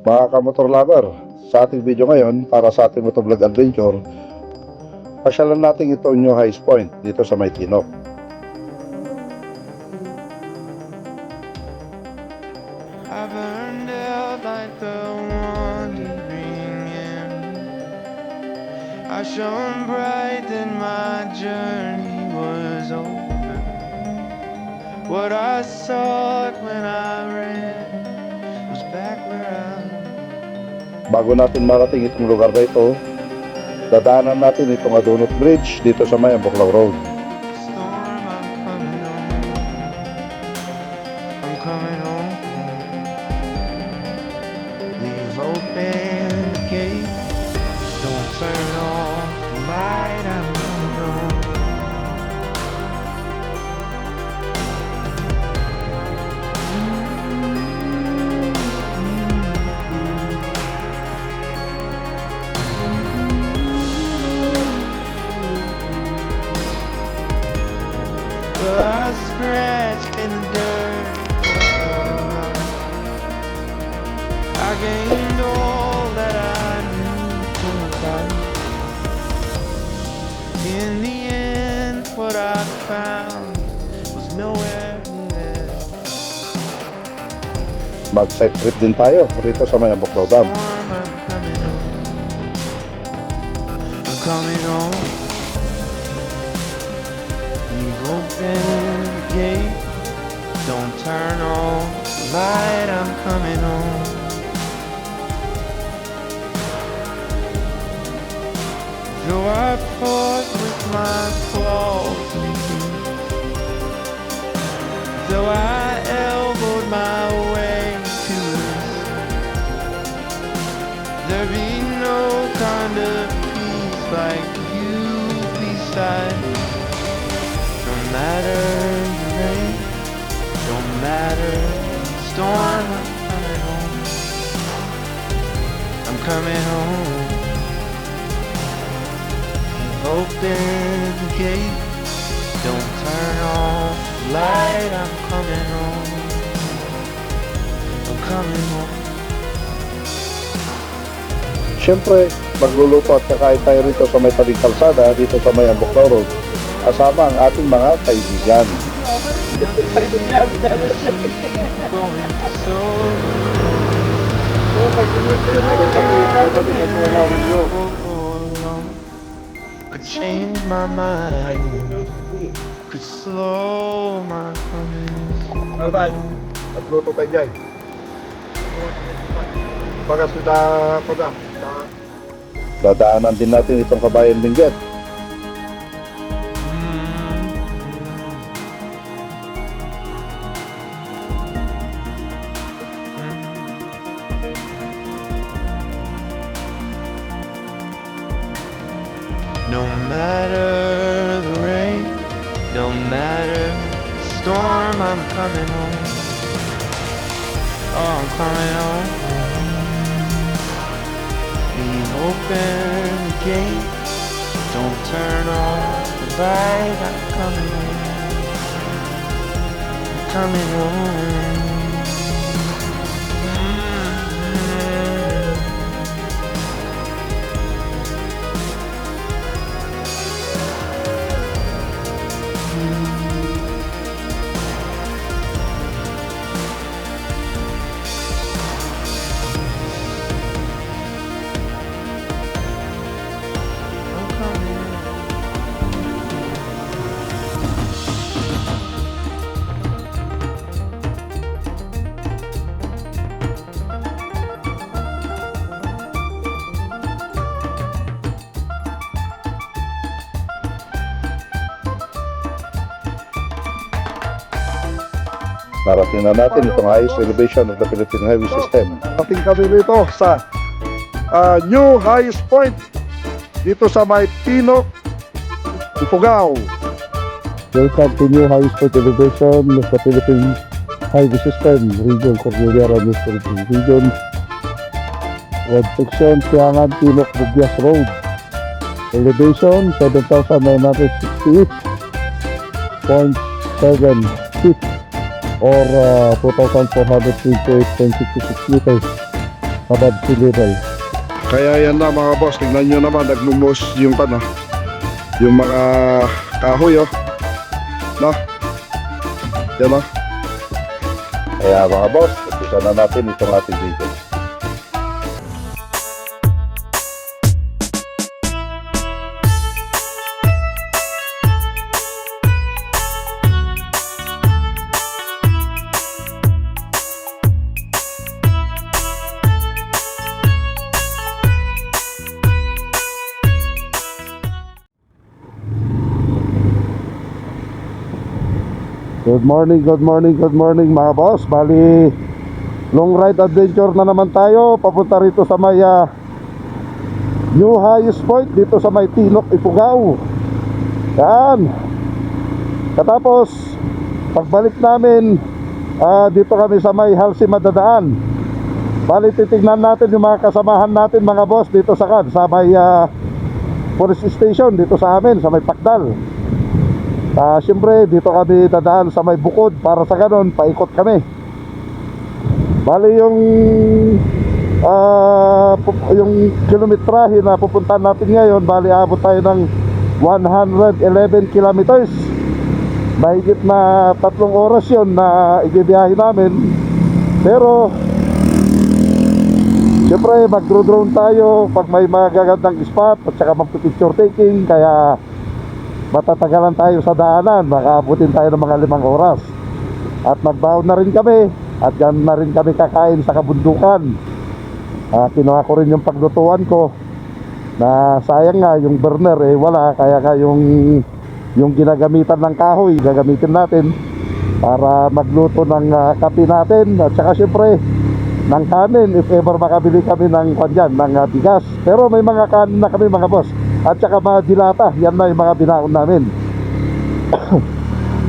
Mga kamotor lover, sa ating video ngayon para sa ating motovlog adventure, pasyalan natin ito New Highs Point dito sa May Tinok. I burned out like the wandering end. I shone bright then my journey was over. What I sought when I ran was back where I. Bago natin marating itong lugar na ito, dadaanan natin itong Adunot Bridge dito sa May Ambuklaw Road. Storm, I'm coming home. I'm coming home. Leave open the gate. Don't turn off the light. I'm coming home. Well, I scratched in the dirt. I gained all that I knew to fight. In the end, what I found was nowhere near. Mag-side trip din tayo rito sa May Ambuklaw Dam. Storm, I'm coming home. I'm coming home. Leave open the gate. Don't turn on the light. I'm coming home. Though I fought with my claws, though I elbowed my way to this, there be no kind of peace like you beside me. No matter the rain, no matter the storm, I'm coming home. I'm coming home. Open the gate, don't turn off the light. I'm coming home. I'm coming home. Siyempre, magluluto at kakain tayo rito sa may tabing kalsada dito sa May Ambuklaw Road kasama ang ating mga kaibigan. Going so could change my mind, could slow my coming. Alright, nagluto tayo dyan. Baga sudah pada. Dadaanan din natin itong Kabayan Benguet. No matter the rain, no matter the storm, I'm coming home. Oh, I'm coming home. Leave open the gate, don't turn off the light. I'm coming home. I'm coming home. I'm coming home. Narating na natin itong highest elevation of the Philippine Highway System. Narating kami dito sa New Highest Point dito sa May Tinok, Ifugao. Welcome to New Highest Point elevation of the Philippine Highway System, Region Cordillera Administrative Region, Road Section, Siangan, Tinok, Bugyas Road. Elevation 7,968.7 feet or 2,428.66 meters. above sea level. Kaya yan na mga boss, tingnan nyo naman, nagmumos yung yung mga kahoy oh. No? Yan oh. Kaya mga boss, umpisa na natin itong ating video. Good morning mga boss. Bali, long ride adventure na naman tayo. Papunta rito sa may new highest point dito sa may Tinok, Ifugao. Yan. Katapos, pagbalik namin, dito kami sa may Halsi madadaan. Bali, titignan natin yung mga kasamahan natin mga boss dito sa may police station dito sa amin, sa may Pakdal. Siyempre dito kami dadaan sa may bukod para sa ganon paikot kami. Bali yung kilometrahe na pupuntahan natin ngayon, bali abot tayo ng 111 kilometers. Mahigit na 3 oras yun na ibibiyahe namin. Pero siyempre magdro-drone tayo pag may magagandang spot at saka magpipicture taking, kaya matatagalan tayo sa daanan, makaabutin tayo ng mga 5 oras. At nagbaon na rin kami, at yan na rin kami kakain sa kabundukan. Kinuha ko rin yung paglutuan ko, na sayang nga yung burner wala, kaya nga yung ginagamitan ng kahoy gagamitin natin para magluto ng kape natin, at saka syempre ng kanin if ever makabili kami ng bigas. Pero may mga kanin na kami mga boss, at saka mga dilata, yan na yung mga binaon namin.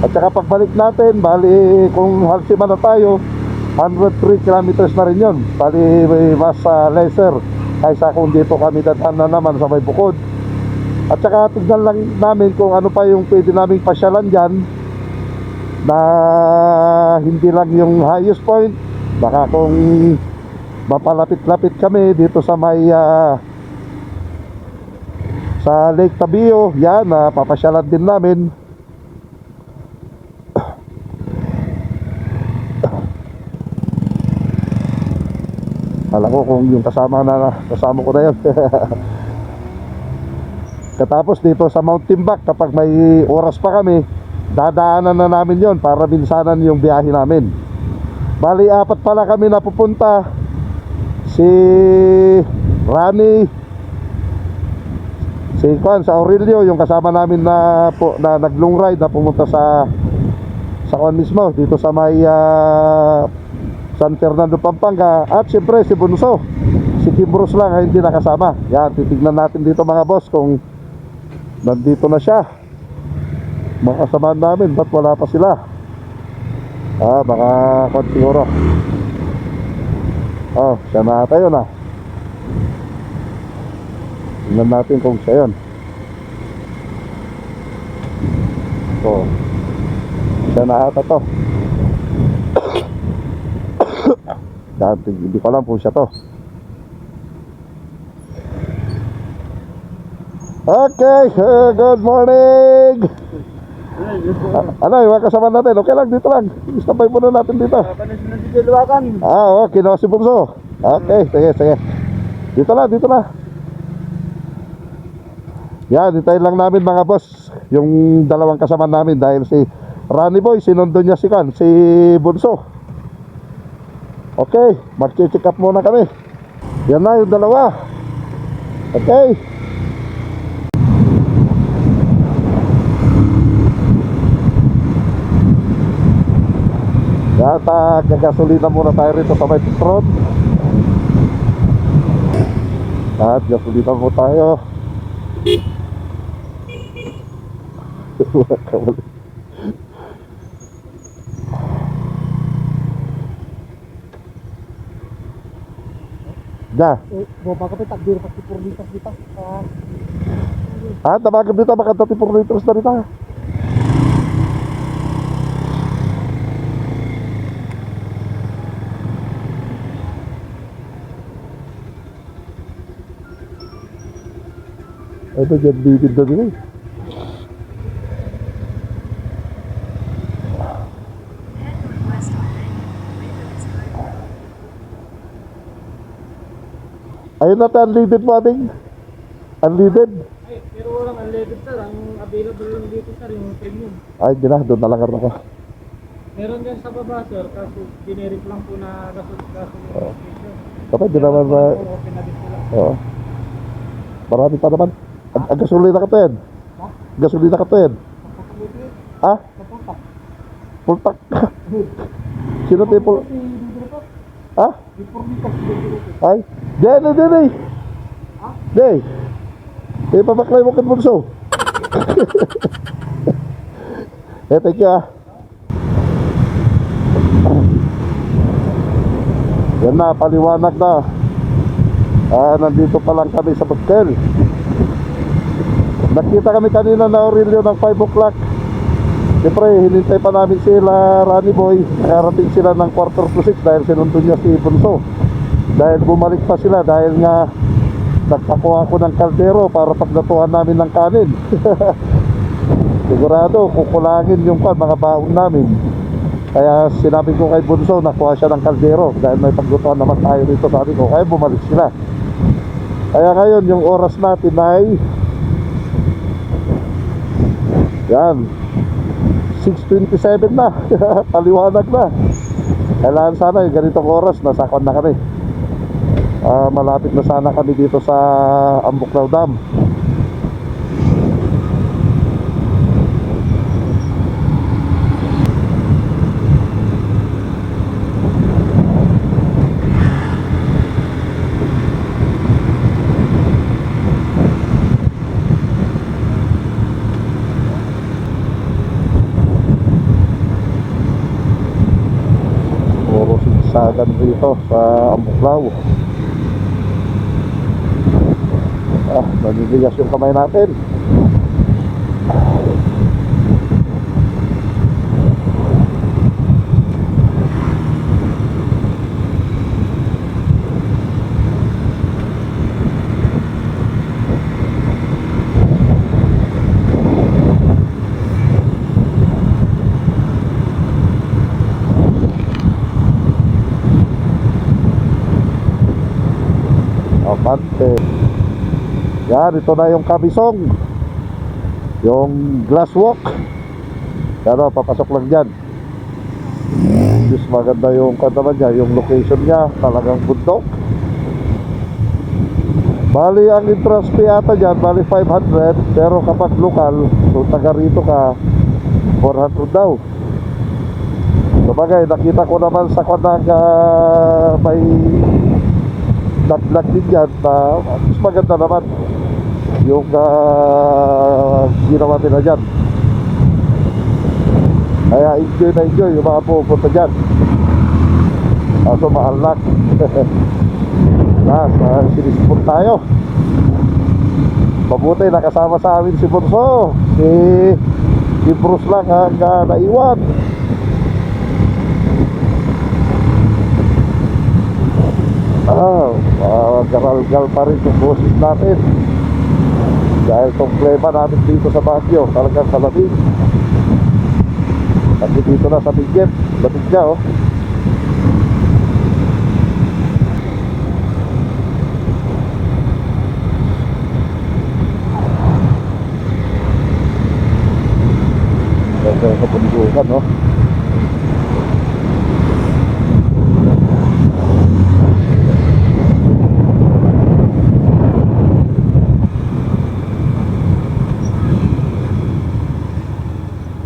At saka pagbalik natin, bali kung halsima na tayo, 103 kilometers na rin yun. Bali mas lesser kaysa kung dito kami dadaan na naman sa may bukod. At saka tignan lang namin kung ano pa yung pwede naming pasyalan dyan, na hindi lang yung highest point. Baka kung mapalapit-lapit kami dito sa may sa Lake Tabio, yan, papasyalan din namin. Alam ko kung yung kasama ko na yan. Katapos dito sa Mount Timbak, kapag may oras pa kami, dadaanan na namin yon para binsanan yung biyahe namin. Bali 4 pala kami napupunta. Si Rani, si Aurelio, yung kasama namin na naglong ride na pumunta sa mismo dito sa may San Fernando, Pampanga. At siyempre si Bunso, si Kimbros lang hindi nakasama. Yan, titignan natin dito mga boss kung nandito na siya. Mga kasama namin, ba't wala pa sila? Baka siguro. Siya na ata yun tingnan natin kung siya yun. Siya na ata to. Hindi ko alam kung siya to. Okay, good morning. Ano yung mga kasama natin? Okay lang, dito lang. Istambay muna natin dito. Kinuha si Bunso. Okay, sige. Dito na. Yan, hintayin lang namin mga boss yung dalawang kasama namin, dahil si Rani Boy, sinundo niya si Bunso. Okay, mag-check up muna kami. Yan na yung dalawa. Okay. Yata, gagasolina muna tayo rito sa may Petron. At gasolina mo tayo. Ya. Bapak ka takdir pasti purlitas kita. Tabagin dito baka 34 liters na rin tayo. Ito dyan, bibig na din eh. Ayun natin, unleaded mo ating. Unleaded. Ay, pero walang unleaded sir. Ang available lang dito sir, yung premium. Ay, di na, doon nalangar ako. Meron din sa baba sir, kaso generic lang po na gasol Oo. station. Kapag di naman na... Open na din sila. Oo. Marami pa naman. Ang gasolina ka to yan. Ha? Gasolina ka to yan. Ha? Kapuntak. Pultak. Sino tayo pul... Si Dudro po. Ha? Before litas, Dudro po. Ay, diyan na din eh. Ha? Day. Eh, pabaklay mo kan bunso. Thank you ah. Yan na, paliwanag na. Nandito pa lang kami sa Bukkel. Nakita kami kanina na Aurelio ng 5 o'clock. Siyempre, hinintay pa namin sila Rani Boy. Nakarating sila ng 5:45 dahil sinundo niya si Bunso. Dahil bumalik pa sila dahil nga nagpakuha ko ng kaldero para paglatuhan namin ng kanin. Sigurado, kukulangin yung mga baon namin. Kaya sinabi ko kay Bunso, nakuha siya ng kaldero dahil may paglutuan naman tayo dito. Sabi ko, kaya bumalik sila. Kaya ngayon, yung oras natin ay yan 6:27 na. Paliwanag na. Kailangan sana yung ganitong oras, nasakon na kami. Malapit na sana kami dito sa Ambuklaw Dam. Puro sigsagan dito sa Ambuklaw. Naninigas yung kamay natin. Apante. Yan, ito na yung Kabisong, yung glass walk. Pero papasok lang dyan. Just maganda yung naman niya, yung location niya, talagang bundok. Bali ang entrance fee ata dyan, bali 500. Pero kapag lokal, kung taga rito ka, 400 daw. Sabagay, nakita ko naman sa kanang may naglag din yan na mas maganda naman yung ginawa nila dyan. Kaya enjoy na enjoy yung mga pupunta dyan. Kaso mahal lang. Sinisipon tayo. Mabuti nakasama sa amin si Bunso. Si Bruce lang ang naiwan. Garal-gal pa rin yung boses natin dahil problema namin dito sa Baguio, talagang salamig. Kasi dito na sa Bigyan, lamig niya oh. Ganda sa pundukan oh.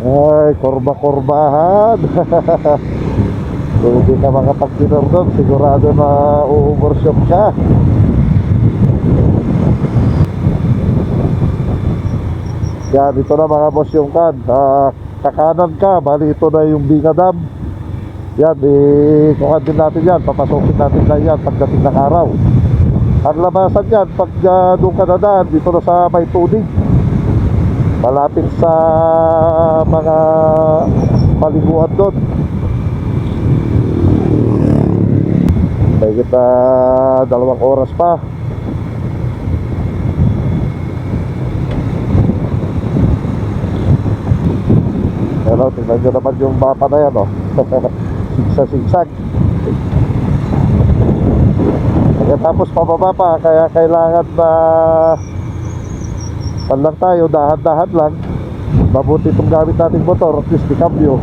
Ay, korba-korbahan. Kung hindi ka makapag-dinner doon, sigurado na u-overshot ka. Yan, ito na mga boss yung kan. Kakanan ka, bali ito na yung Binga Dam. Yan, kuhan din natin yan. Papasokin natin na yan pagdating ng araw. Ang labasan yan, pag doon ka nadaan, dito na sa may tunig. Malapit sa mga paliguan doon. Mahigit na 2 oras pa. tingnan nyo naman yung mapa na yan, oh. Sigsag. Pagkatapos pababa pa, kaya kailangan na lang tayo, dahan-dahan lang. Mabuti itong gamit nating motor, at least di cambio.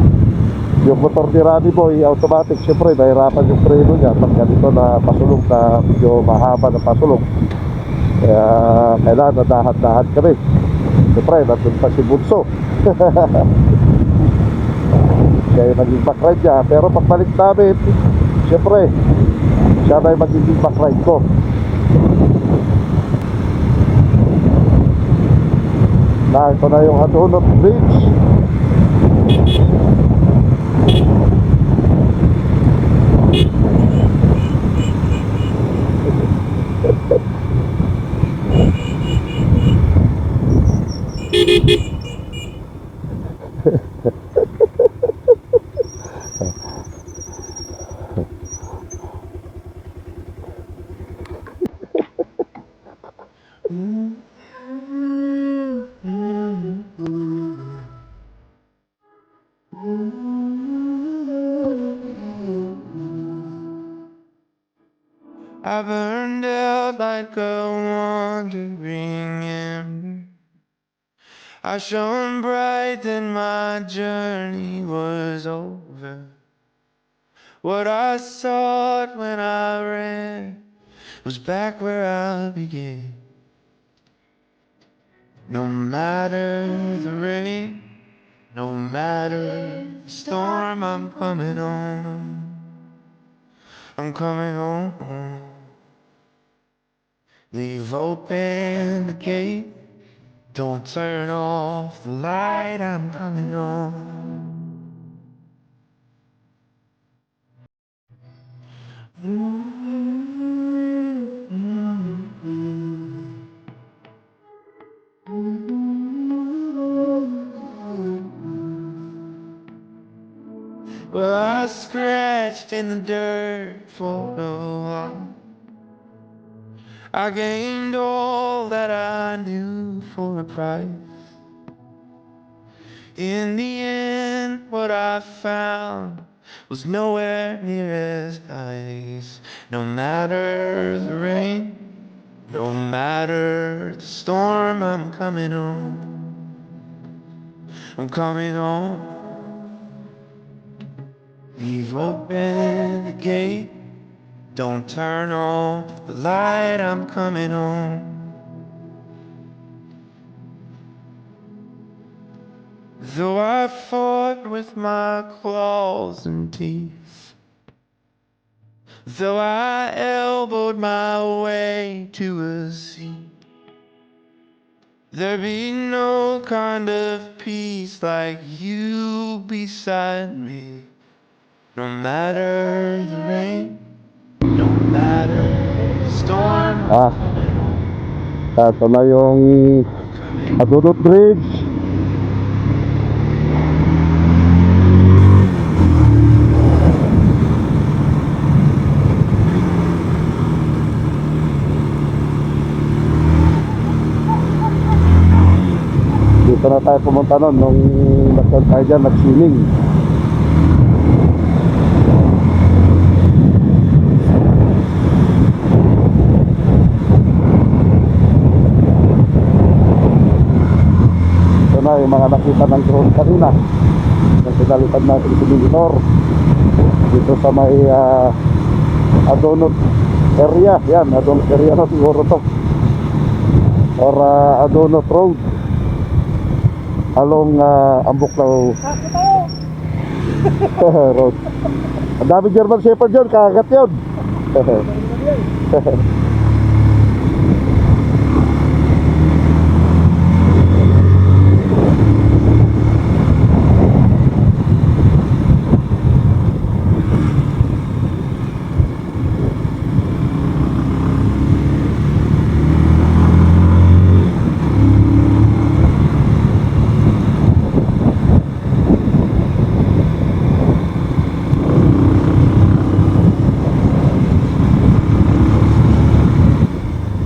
Yung motor ni Rani Boy, automatic, syempre nahirapan yung preno niya pag ganito na pasulong na medyo mahaba na pasulong. Kaya kailangan na dahan-dahan kami. Syempre, nandun pa si Bunso. Kaya naging backride niya. Pero pagbalik namin, syempre, siya na yung magiging backride ko. Na ito na yung Adonot Bridge. I burned out like a wandering ember. I shone bright, then my journey was over. What I sought when I ran was back where I began. No matter the rain, no matter the storm, I'm coming home. I'm coming home. Leave open the gate. Don't turn off the light, I'm coming home. Well, I scratched in the dirt for a while. I gained all that I knew for a price. In the end, what I found was nowhere near as nice. No matter the rain, no matter the storm, I'm coming home. I'm coming home. Leave open the gate. Don't turn off the light, I'm coming home. Though I fought with my claws and teeth, though I elbowed my way to a seat, there be no kind of peace like you beside me. No matter the rain, no matter the storm, Ito na yung Adonot Bridge. Dito na tayo pumunta nun nung nagkaroon tayo dyan, nag-swimming. Ito na yung mga nakita ng drone kanina nang pinalitan natin si Militor dito sa may Adonot area. Yan, Adonot area na siguro to, or Adonot Road along Ambuklaw Road. Ang dami German Shepherd yun, kakagat yun.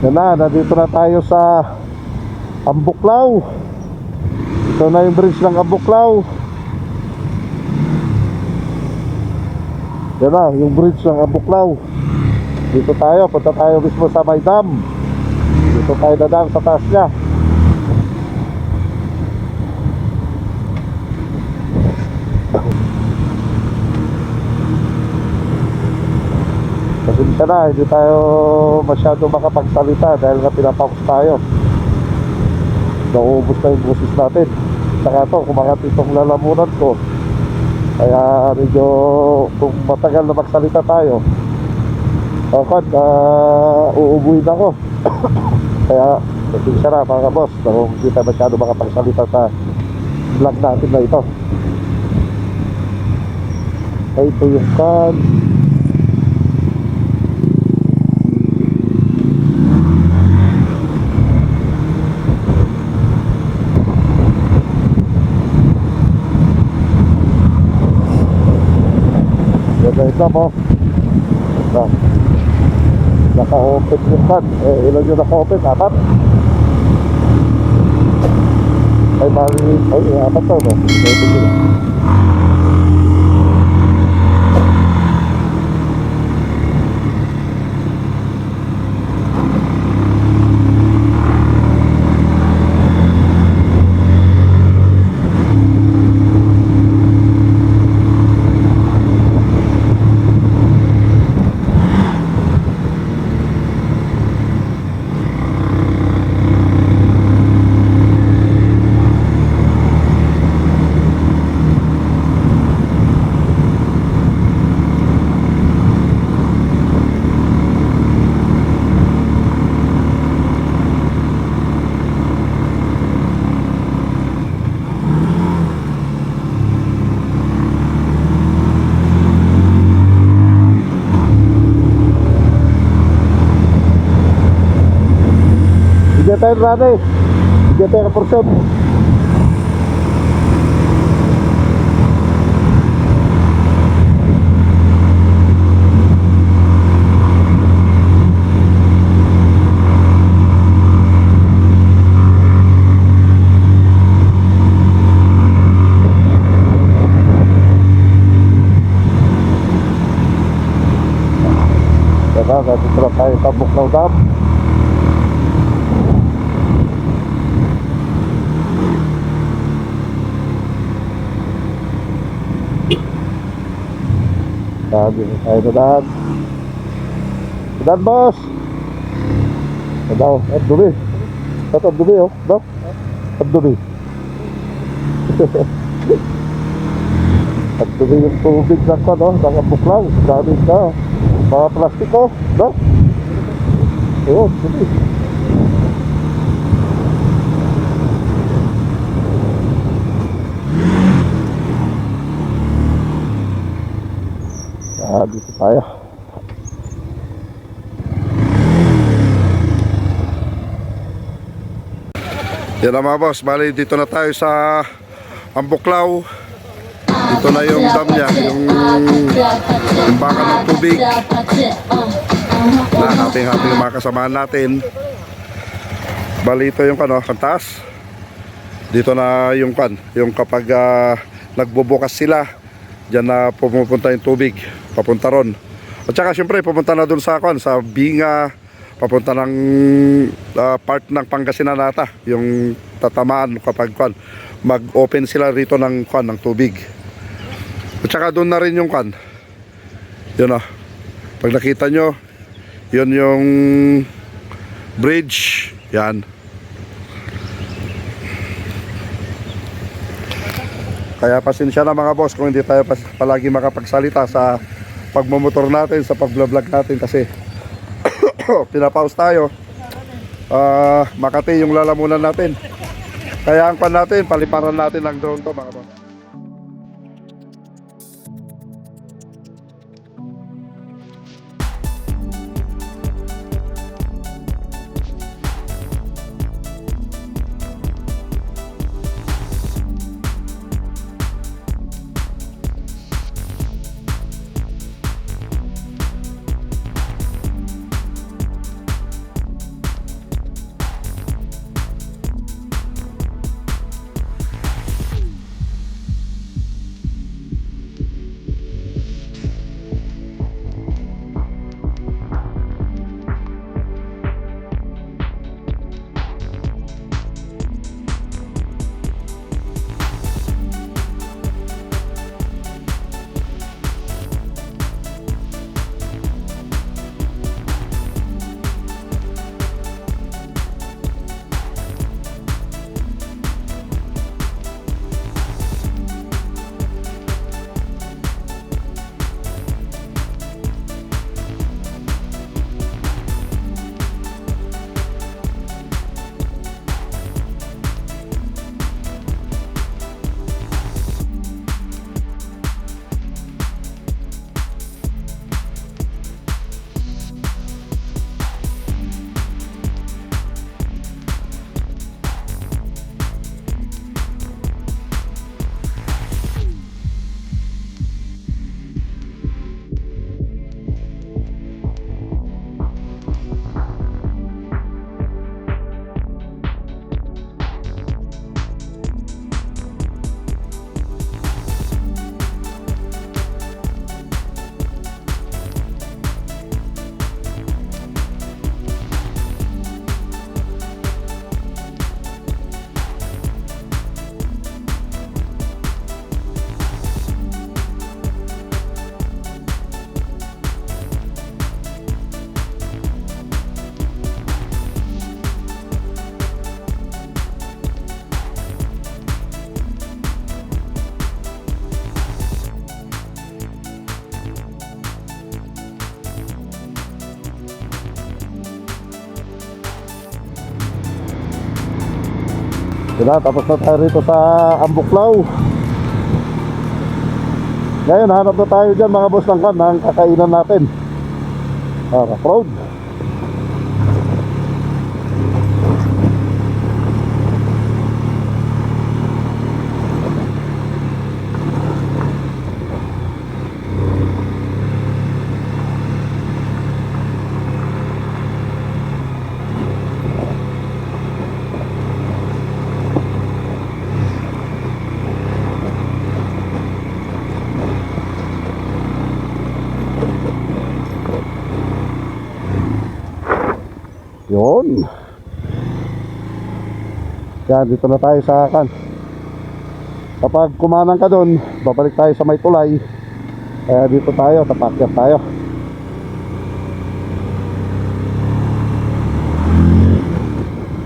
Yan na, nandito na tayo sa Ambuklaw. Ito na yung bridge ng Ambuklaw. Yan na, yung bridge ng Ambuklaw. Dito tayo, punta tayo mismo sa may dam. Dito tayo dadaan sa taas niya. Pasensya na, hindi tayo masyado makapagsalita dahil nga pinapakus tayo. Nauubos na yung boses natin. Saka ito, kumakat itong lalamunan ko. Kaya medyo kung matagal na magsalita tayo, uubuin ako. Kaya pasensya na mga boss kung hindi tayo masyado makapagsalita sa vlog natin na ito. Ay, ito yung kan. Ito mo naka-open yung kan. Ilan yung naka-open? 4? Ay, bali 4 to, no? Hindi tayo rane. Hindi tayo kaporsyon. Diba, dito na tayo sa Ambuklaw Dam. Sabi na tayo dadaan. Dadaan, boss! Dadaan, ang dumi. Ito, ang dumi, oh. No? Ang dumi. Ang dumi yung tubig na ko, no? Ng Ambuklaw. Sabi ka. Mga plastic, oh. No? Oo, dumi. Dito tayo. Yan na mga boss, bali dito na tayo sa Ambuklaw. Dito na yung dam niya, yung baka ng tubig na happy yung mga kasamahan natin. Bali ito yung kantas. Dito na yung yung kapag nagbubukas sila, diyan na pumupunta yung tubig, papunta ron. At saka syempre pupunta na dun sa sa Binga, papunta ng part ng Pangasinan nata, yung tatamaan kapag mag-open sila rito ng ng tubig. At saka doon na rin yung yun pag nakita nyo, yun yung bridge, yan. Kaya pasensya na mga boss kung hindi tayo palagi makapagsalita sa pagmumotor natin, sa pag-vlog natin kasi pinapause tayo. Makati yung lalamunan natin. Kaya ang natin, paliparan natin ng drone to mga boss. Diba, tapos na tayo rito sa Ambuklaw. Ngayon, hanap na tayo dyan mga boss ng kan, ng kakainan natin. Rough road. Yun. Yan, dito na tayo sa kan. Kapag kumanang ka doon, babalik tayo sa may tulay. Kaya dito tayo, tapakyat tayo.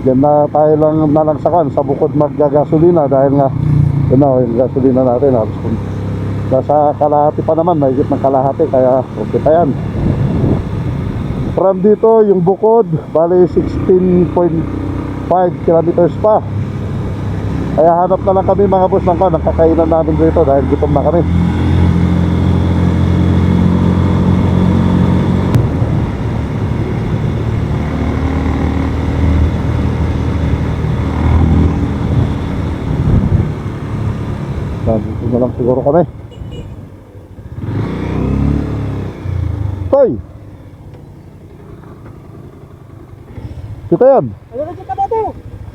Diyan na tayo lang nalagsakan sa bukod maggagasolina dahil nga yun na, yung gasolina natin nasa kalahati pa naman, mahigit ng kalahati, kaya okay pa yan. From dito, yung bukod, bali 16.5 kilometers pa. Kaya hanap na lang kami mga boss ng kakainan namin dito dahil gutom na kami. Dito na lang siguro kami. Hoy! Kita yan.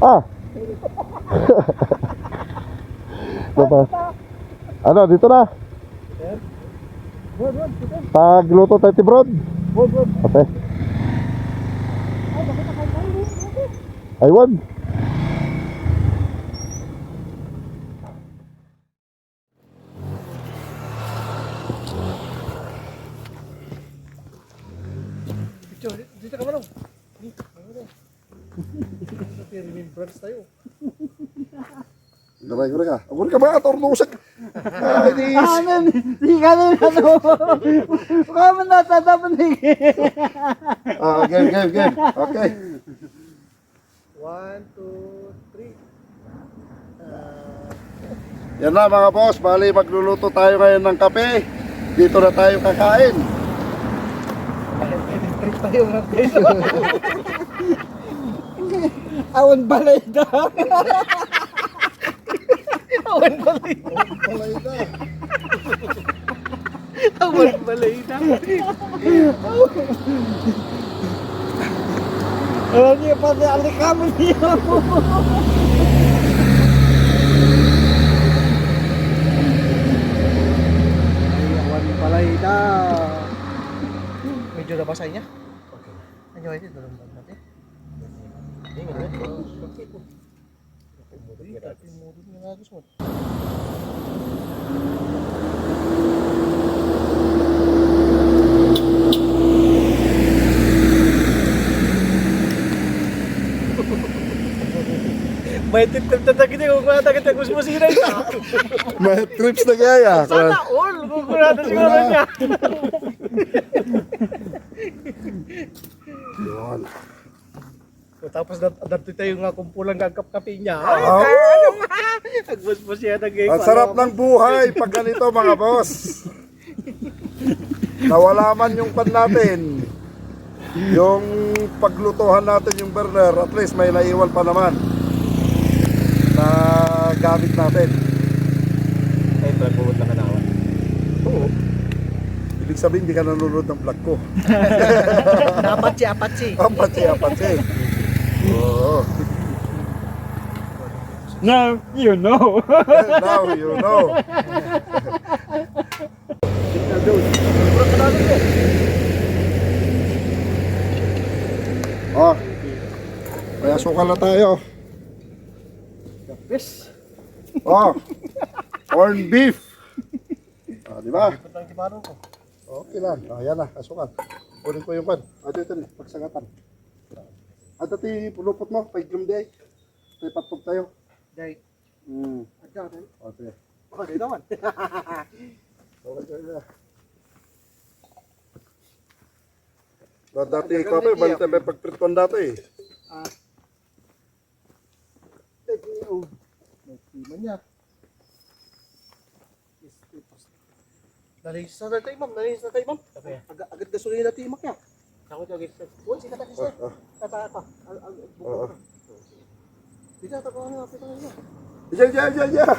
Ah. Ano, dito na. Pagluto tayo tibrod. Okay. Aywan. Dito ka ba lang? Remembrance tayo. Garay ka. Agor ka ba? Tornusag. Ay, dis. Amen. Di ka na ano. Baka man natatapan na Game. Okay. 1, 2, 3. Yan na mga boss, bali magluluto tayo ngayon ng kape. Dito na tayo kakain. Trip tayo ng peso. awan balay daw. Awan balay na. Awan balay na. Alam niyo pati alikamo niyo. Awan balay na. Medyo nabasa niya. Okay. Ano ito? Dalawang bag natin. Ini nga rin. Tapi mudut nga nga gusto mo. May tip-tip kita kung kumata kita gusto mo sira ito. May trips na kaya. Sana all! Kung kumata siguro niya. Yun. Tapos dati tayo nga kumpulang gagkap-kape niya. Oh. Nagbus-bus siya ng Ang sarap ng buhay pag ganito mga boss. Nawala man yung pan natin. Yung paglutuhan natin yung burner, at least may naiwan pa naman na gamit natin. Ay, tragbuhod na kanawan. Oo. Ibig sabihin, hindi ka nanonood ng vlog ko. Apache. Apache. Oo. Now you know. Now you know. Oh. Kaya sukal na tayo. Yes. Oh. Corn beef. Ah, di ba? Pantang kibaro ko. Okay lang. Ah, yan na, asukal. Kunin ko yung pan. Ah, dito ni, pagsagatan. Ah, dati pulupot mo, paiglum di ay. Patpog tayo. Day. Adya tayo. Okay. Okay naman. Okay. Dati kape, balik tayo pagprituan dati eh. oh. Nagtima niya. Dali sa tayo, ma'am. Agad gasolina natin, imak niya. Ako ito, agad. Uy, sila tayo, sir. Tata. Bisa, tako ano, apit ang ina. Iya.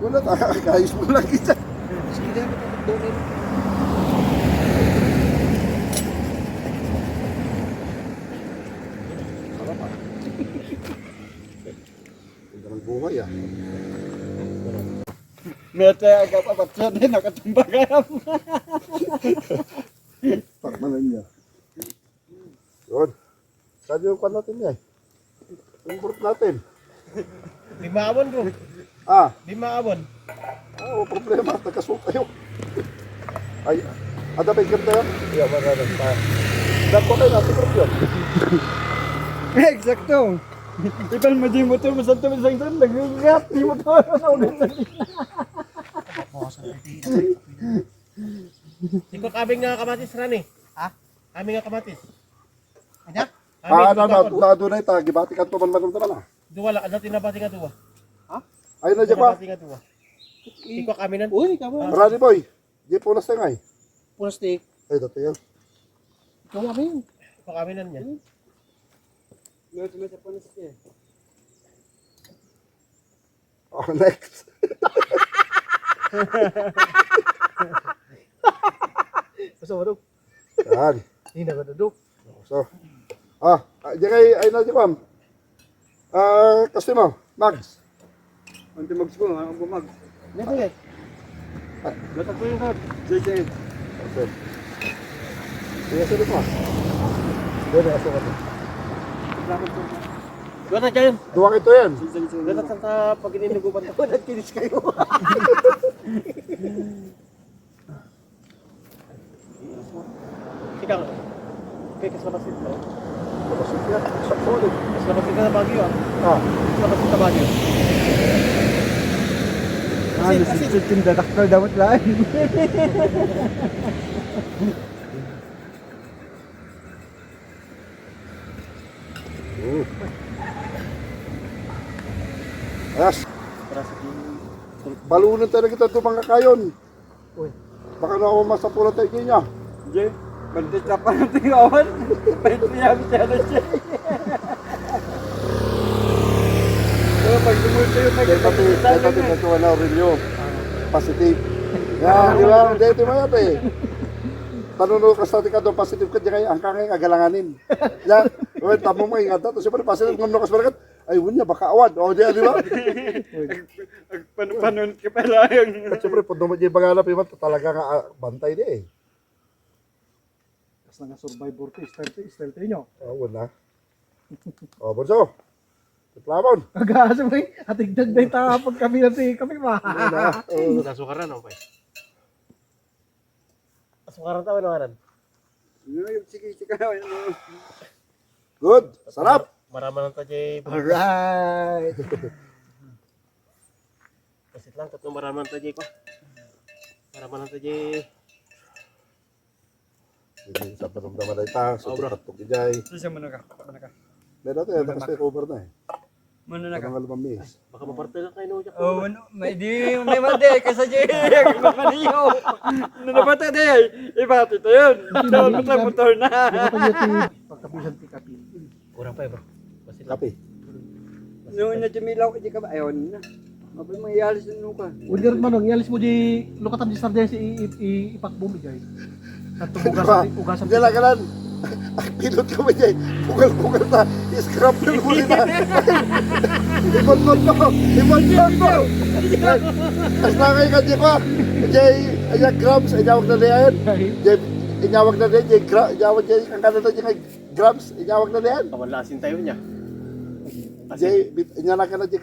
Wala tayo, ayos mo lang kita. Sige, ako doon. Sarap ah. Ganda ng buhay ah. Mete agak papat din nakatumba kayo. Pakmanan niya. Yun. Saan yung kwan natin niya? Yung burot natin. Di maabon ko. Ah, Di maabon. oh, problema. Nagkasuot tayo. Ay, ada ba yung ganda yan? Iya, marami. Dako kayo natin burot yun. Eksakto. Ipan mo di motor mo sa tumis ang tan nagugap di motor na ulit. Di ko kabing nga kamatis rani. Ha? Kami nga kamatis. Ano? Doon na ita. Gibati ka ito man naman ah. Duwa lang, ano tinabati nga duwa? Ayun na dyan pa. Tinabati nga duwa. Di ko kami nan. Uy, kamu. Marami boy. Di po nas tengay. Plastic. Ay, dati yan. Ikaw kami. Ikaw kami nan yan. Oh, next. Basta mo daw. Yan. Hindi na ba daw? So, di kay, ay na dyan, ma'am. Kasi mo, Mags. Anti mags ko, ang bumag. Hindi ba yan? Latak ko yung card. JJ. Okay. Sige, sige po. Dito, aso ka. Duwa na dyan. Duwang ito yan. Dapat sa pag ininugupan ko, nagkinis kayo. Ikaw, okay, kaslabasit ka. Kapasok yan. Solid. Kaslabasit ka na Baguio ah. Ah, Kaslabasit ka Baguio. Ano si tinda takal dapat lain. Ayas. Balunan tayo kita ito mga kayon. Uy. Baka na ako masapulan tayo niya. Je, bantit ka pa ng tingawan. Bait niya siya na siya. So, pag sumunod yung Kaya tayo nagkawa na Aurelio. Positive. Yan, di ba? Dito mo yan eh. Tanong ka sa atin ka doon, positive ka dyan kayo, ang kangay agalanganin. Yan, well, tamo mo ingat na. Tapos siyempre, positive ngam ka sa barakat. Ay, wunya, baka awan. O, di ba? panon ka pala yung... At siyempre, pag naman yung bagalap, iba, talaga nga bantay di eh. Kasi nga survivor to, style to inyo. Wala. O, Bonso. Plamon. Kagaso mo eh, atigdag na yung tapag kami natin kami ba? Nasukaran ako eh. Asukaran tayo, ano karan? Sige. Good. Sarap. Marama ng tajay. Alright. Kasit lang, tatlong marama ng tajay ko. Marama ng tajay. Hindi sa panumdaman na ita. So, tatog ijay. Sisa mo na ka. Meron tayo, nakasay cover na eh. Mano na ka. Mga limang miss. Baka maparte lang kayo no. Oh, ano, may di may made kasi je. Maniyo. Ano na ba tayo? Ibati to yun. Doon mo motor na. Pagkapisan ti kapi. Kurang pa eh bro. Basit lang. Kape. Noon na jumilaw ka ba ayon na. Mabay mo ialis no ka. Ulir manong, yalis mo di lukatam di sardes ipakbumi jay. Tatong ugasan. Hindi lang kanan. Pilot ko ba dyan? Pugal-pugal na. I-scrap na muli na. Ibon-bon ko. Ibon-bon ko. As na kayo kanji ko. Jay, ayan grams. Inyawag na niyan. Jay, inyawag na niyan. Jay, inyawag Jay. Ang kanan na dyan grams. Inyawag na niyan. Kawalasin tayo niya. Jay, inyalagan na Jay.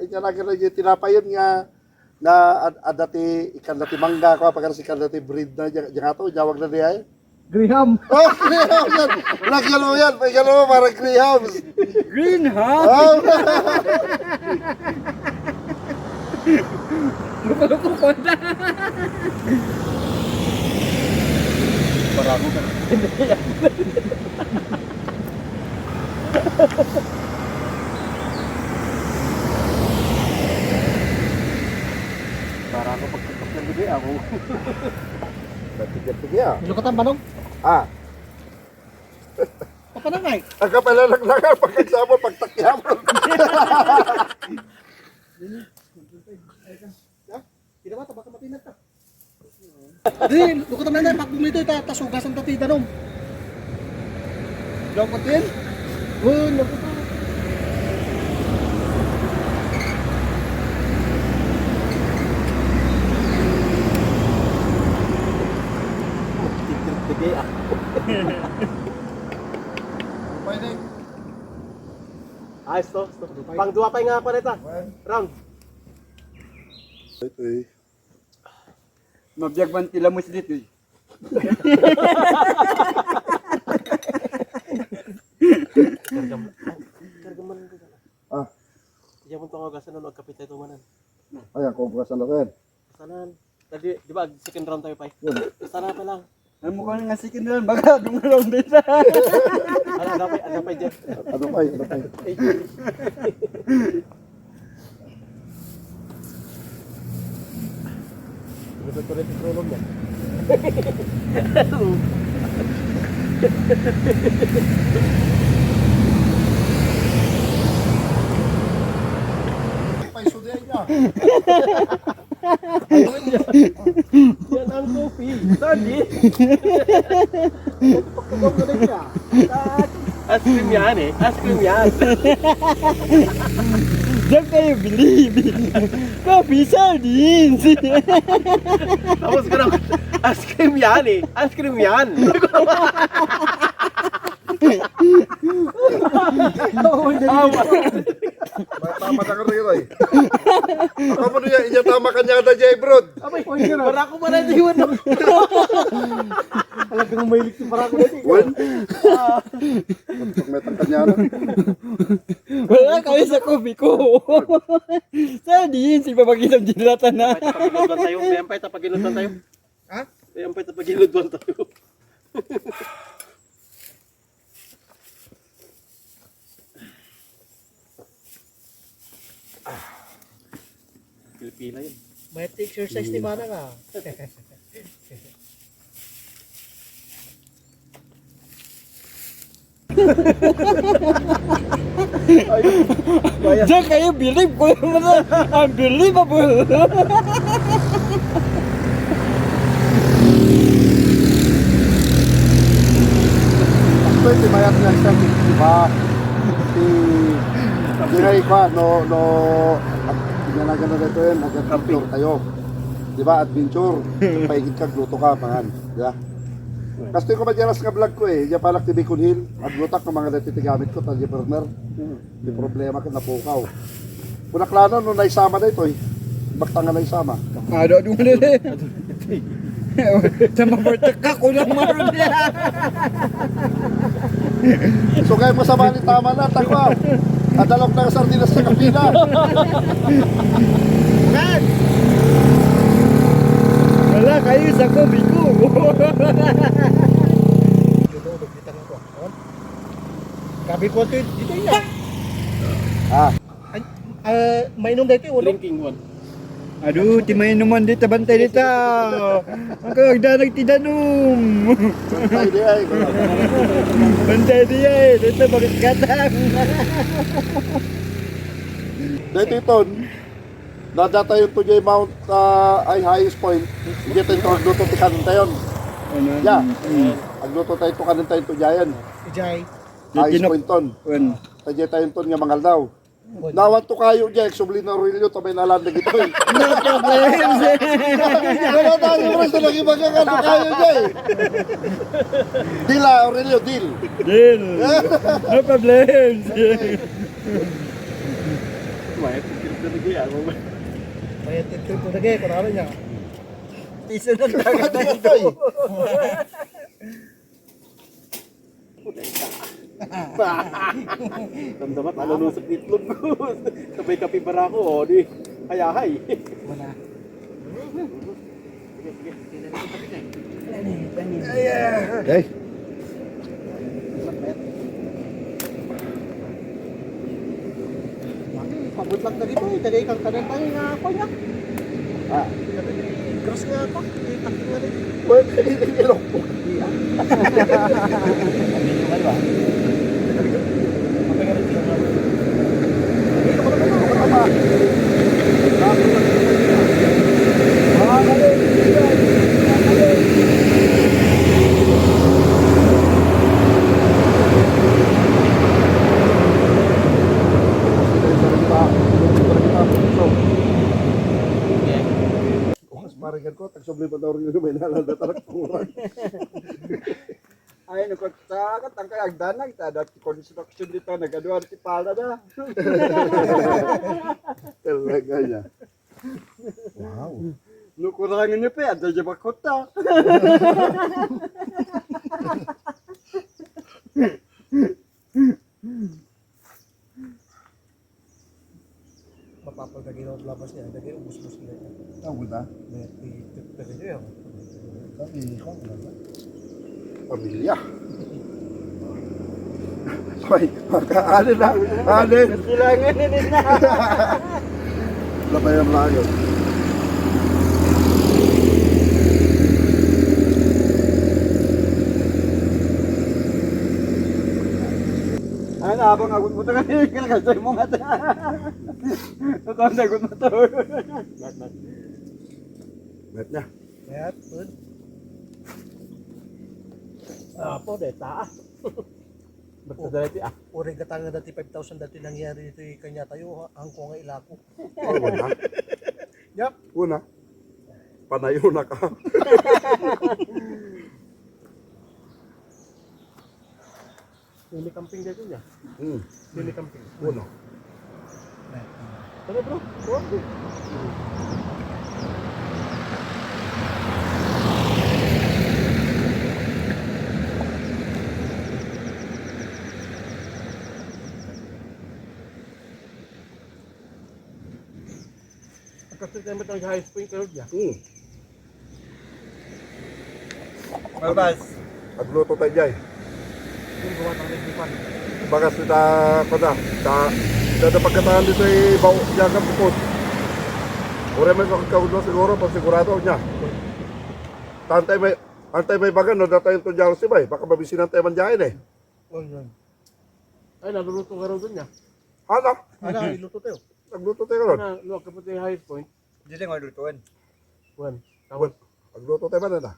Inyalagan na Jay. Tinapayon nga na adati ikan dati mangga ko. Pagkara si ikan dati breed na dyan ato. Inyawag na niyan. Graham. Oh, Graham yan! Lagyan mo yan! Lagyan mo parang Grahams! Green ha? Oh! Lupa-lupa ko na. Barako ka. Lukatan manong. Ah, Papanangay. ang kapalalaglagan pagkagsama pagtakyaw. Tidak ba baka matinat ka. Di, lukatan na pag bumito ita tasugasan ta ti danom. Lokotin? Oh, lukatan. Pwede. Ayos to. Pang dua pa nga pa nita. Round. Ito eh. Mabiyag man tila mo dito eh. Kargaman ko. Ah, Iya mo tong agasan no agkapit ito manan. ayan, kumpras ang lakin. Sanan. Tadi di ba second round tayo pa. Sana pa lang. Ang mukha nga sikin na lang, baka dumalong din sa. Ada pa dyan. Ano pa ano pa Tuloy-tuloy yung prolong yan. Paisudihan niya. Yan ang coffee. Tadi. Pagkabog na rin siya. Ice cream yan eh. Ice cream yan. Diyan kayo believe. Coffee sardines. Tapos ka naman. Ice cream yan eh. Ice cream yan. Tama na ka rin eh. Ako mo niya, iya tama kanyada Jay Brod. Para ako pa rin iwan. Talagang mahilig si para ako na Wen? Pag may kanyada. Wala kayo sa coffee ko. Sardines, ipapakita ang ginilatan na. Pagiludwan tayo. May pagiludwan tayo. Ha? May pagiludwan tayo. Pilipila yun. May exercise ni Mana nga. Diyan kayo believe ko naman. Unbelievable. Ito yung timayat niya sa diba? Si ngay ko, no, ginanagan na dito yun, nag-adventure tayo. Diba, adventure. Paigid ka, gluto ka, pangan. Diba? Kasi ko madyaras nga vlog ko eh, diya palak ti Bicol Hill, aglutak ng mga natitigamit ko, tali burner. Di problema ka, napukaw. Kuna klano, nung naisama na ito eh. Baktanga naisama. Ano mo nila eh. Sa mabartak ka ko lang maroon niya. So kayo masama ni tama na, takwa. Adalok na sardinas sa kapila. Wala kayo sa coffee ko. Gabi ko ito dito yan. Ah, Mainom dito ulo. Drinking one. Aduh, timay naman dito, bantay dito. Ang kagdanag tidanong. bantay di ay. Bantay diya eh, dito bakit katang. Dito iton, nadata yung Tujay Mount ay highest point. Dito ito agluto ti kanon tayon. Ya, agluto tayo ito kanon tayo Tujayan. Ijay. Highest point ton. Tadya tayo ton nga mangal daw. Nawan to kayo dyan, subli na Aurelio, tabay nalandag ito eh. No problem. Kaya tayo mo rin sa lagi magkakano kayo dyan eh. Deal ah, Aurelio, deal. Deal. No problem. May titrip ko lagi, kunalo niya. Isa na Pati ito eh. Damdamat, alulusog itlog ko. Sabay kapibara ko, o di. Hayahay. Wala. Okay. Pabot lang na dito, tagay kang kanan tayo nga ako niya. Cross nga pa. Takot nga rin. Pwede, ilok po. Parigan ko, tagsubli pa daw rin yung may nalanda talag kurang. Ay, nagkatsakat ang kayagdanag. Tadat construction dito, nagaduan si Pala na. Talaga niya. Wow. Nukurangin niyo pa, ada siya makota. Mapapagdagin ako labas niya. Dagay ubus-ubus nila. Tahu ba? May dagay niya. Sabi ko, pamilya. Hoy, magkaanin na. Anin. Kailangan ninin na. Labayan lang yun. Ano, abang agot mo ito kanina kasi mo nga ito. Ito ang agot mo ito. Bet niya. Kaya, pud. Apo, deta. Basta dati Uri gatanga dati 5,000 dati nangyari dito kanya tayo angko nga ilako. Oh, una. Yup. Una. Panayo na ka. Lili camping dito niya. Lili camping. Uno. Tara bro. Bro. Kasi tayo matang high spring curve niya. Mabas. Agluto tayo dyan. Yung gawa ng nagbipan. Bagas kita pa na. Sa pagkatahan dito ay bawo niya ka pupot. Ure may kakakaudlo siguro pag sigurado niya. Antay may bagan no datayin to dyan si bay. Baka mabisinan tayo man dyan eh. Oh, yun. Ay, naluluto ka rin doon niya. Ano? Ano, iluto tayo. Agluto tayo ron. Ano, luwag ka po tayo high point. Hindi lang malutuan. One. Agluto tayo man na.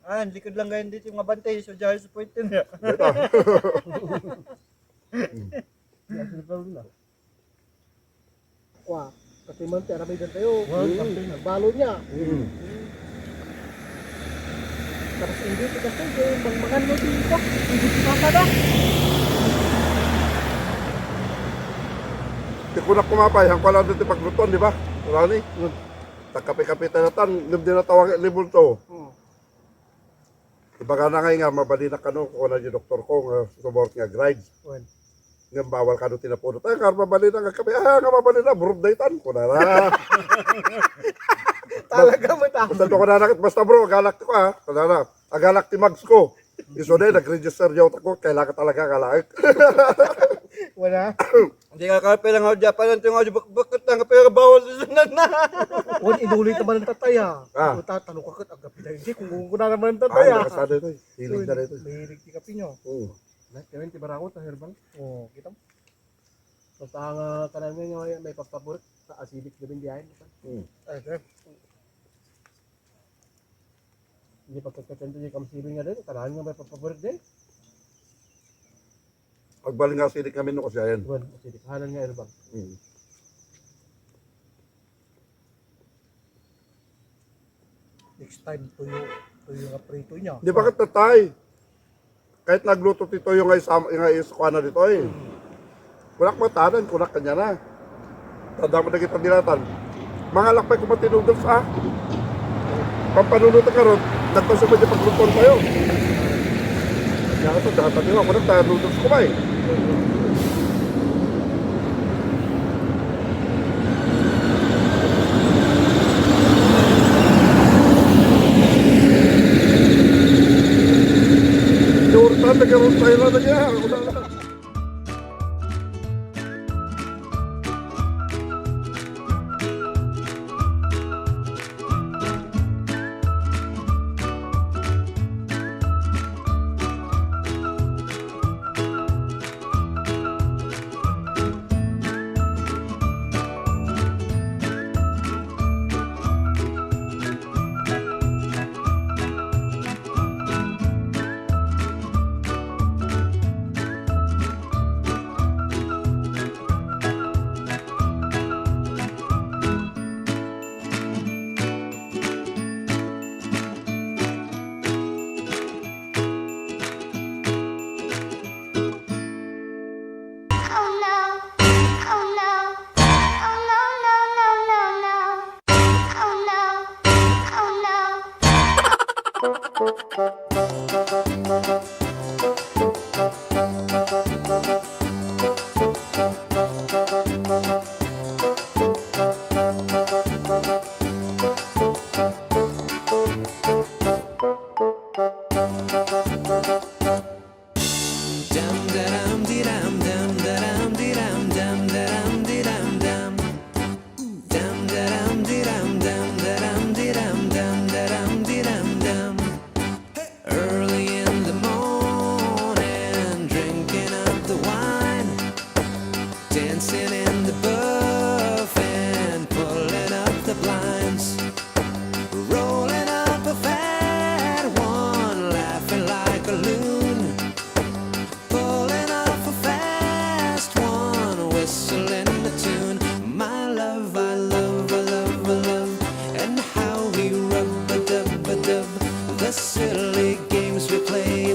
Ah, likod lang ganyan dito yung mabantay. So, dyan sa point yun. Dito. Kwa, kasi man tera may tayo. Nagbalo niya. Tapos hindi kasi yung bangbangan mo dito. Hindi ka na. Di ko na kumapay. Hangpa lang dito pagluton, di ba? Wala ni. Tagkapi-kapi tayo na tan. Hindi na tawag libon to. Ibaga na nga mabali na kano kung na yung doktor ko nga sumort nga grade. Nga bawal ka doon tinapuno tayo. Kaya mabali na nga kami. Nga mabali na. Burog na itan. Kuna na. Talaga mo ta. Basta ko na nakit. Basta bro, galak ko ha. Kuna na. Agalak ti mags ko. Iso na nag-register yung ako. Kailangan talaga galak. Wala. Hindi ka kape lang ako dyan. Parang ito yung ako bakit na kapag bawal susunod na. Wala, inulit naman ang tataya. Ah. Tatanong ka kat, agapin na hindi. Kung kuna naman ang Ay, tataya. nakasada ito. Hilig na ito. Mahilig di kapi nyo. Kaya ti barakot sa herbal. Oo, kita mo. Basta nga kanan nga may papaborit sa acidic na bindiyahin. Ay, sir. Hindi pagkakatento yung kamsilin nga din. Kanan nga may papaborit din. Pagbaling nga silik kami nung kasi ayan. Well, acidic. Hanan nga herbal. Next time, tuyo nga prito niya. Di bakit tatay? Kahit nagluto dito yung isukwa na dito eh. Kunak matanan, kunak kanya na. Tanda mo na kita nilatan. Mga lakpay ko matinudol sa pampanunutan ka ron, nagpasubad yung pagluton tayo. Kaya ito, dapat nyo, kunak tayo noodles ko ba eh. Diurtan, nagkaroon tayo na niya. Early in the morning, drinking up the wine, dancing in the buff and pulling up the blinds, rolling up a fat one, laughing like a loon, pulling off a fast one, whistling a tune. My love, I love, I love, I love, and how we rub-a-dub-a-dub. The silly games we play,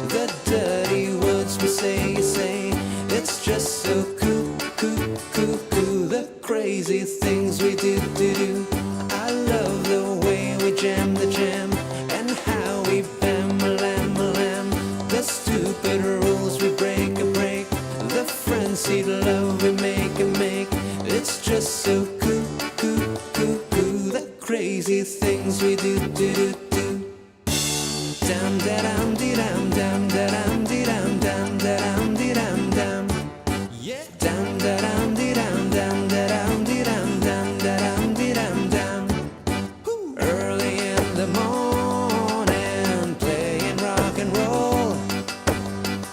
the dirty words we say. It's just so cool. The crazy things we do. I love the way we jam the jam, and how we bam-a-lam-a-lam. The stupid rules we break. The frenzied love we make. It's just so cool. The crazy things we do. Dam da dam dee dam dam da dam dee dam dam da dam dee dam dam. Yeah. Dam da dam dee dam dam da dam dee dam dam da dam dee dam dam. Early in the morning, playing rock and roll,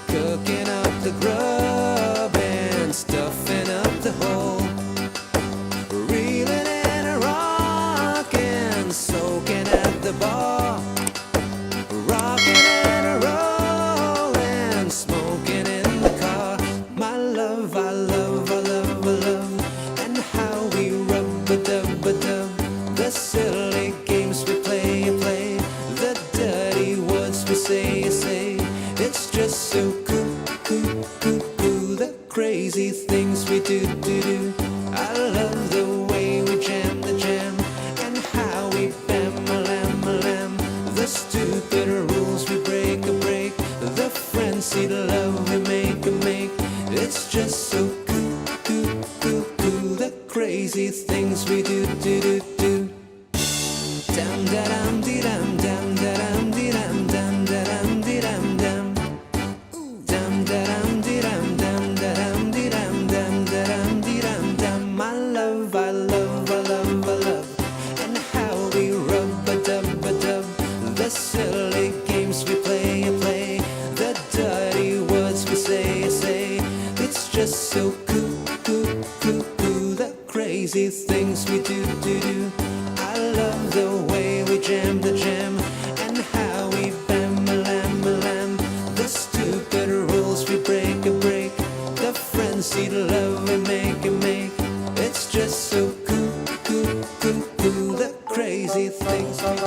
cooking up the grub and stuffing up the hole, reeling and a rocking, soaking at the bar, rocking and a rolling, smoking in the car. My love, I love, I love, I love, and how we rub-a-dub-a-dub. The silly games we play, the dirty words we say. It's just so cool. The crazy things we do. I love the way we jam the jam, and how we bam-a-lam-a-lam. The stupid rules we break. The frenzied love we make. It's just so cool. The crazy things we do. Dam da dam dee dam dam da dam dee dam dam da dam dee dam dam. Dam da dam dee dam dam da dam dee dam dam da dam dee dam dam. My love, I love, I love, I love, and how we rub-a-dub-a-dub. The silly games we play, the dirty words we say. It's just so cool. The crazy things we do. I love the way we jam the jam, and how we bam-a-lam-a-lam. The stupid rules we break. The frenzied love we make. It's just so cool. The crazy things we do.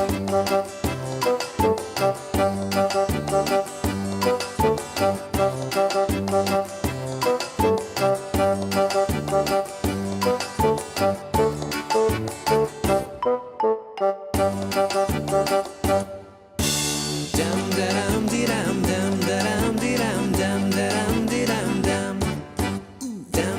Dam da dam dee dam dam da dam dee dam dam da dam dee dam dam. Dam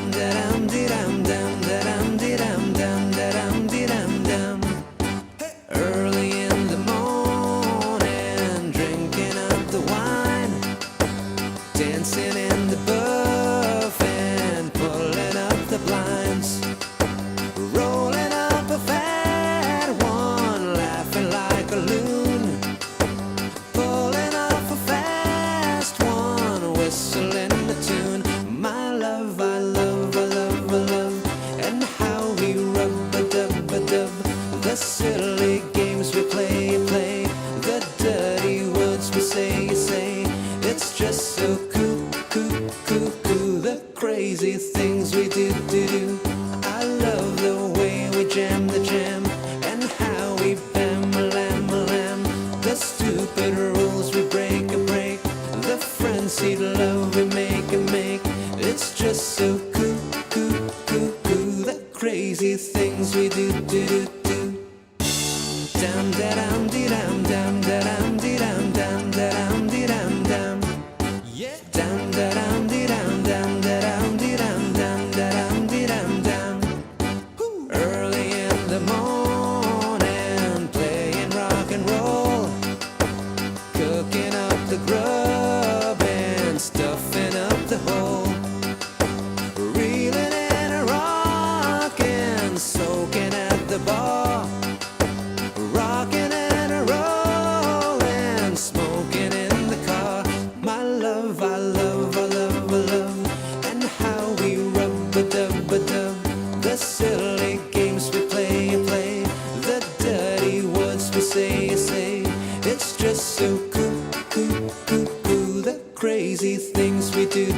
the crazy things we do.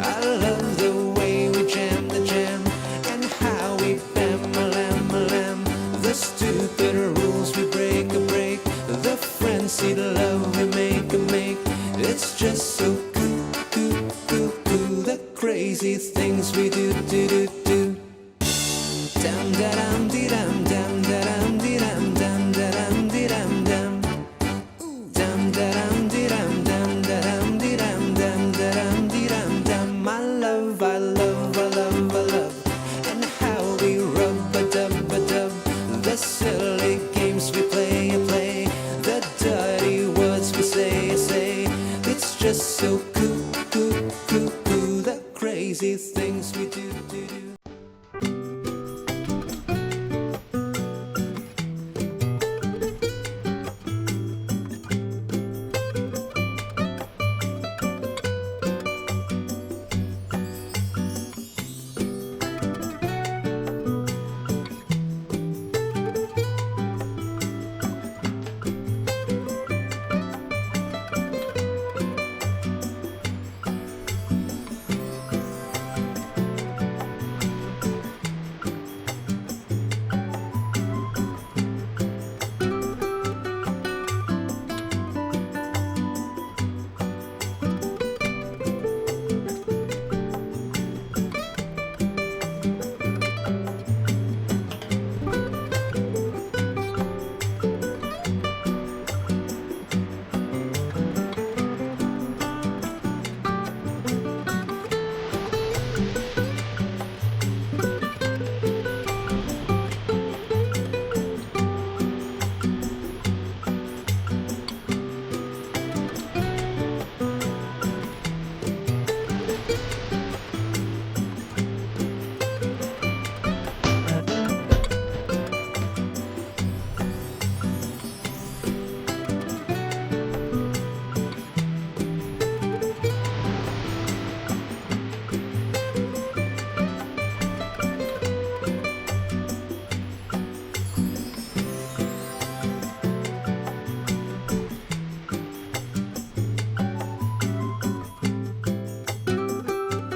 I love the way we jam the jam and how we bam a lamb. The stupid rules we break, the frenzied love we make. It's just so cool, the crazy things we do. Dam da dam dee dam dam da dam dee dam dam da dam dee dam dam. Dam da dam dee dam dam da dam dee dam dam da dam dee dam dam. I love, and how we rub a dub. The silly games we play, the dirty words we say. It's just so cool, the crazy things we do.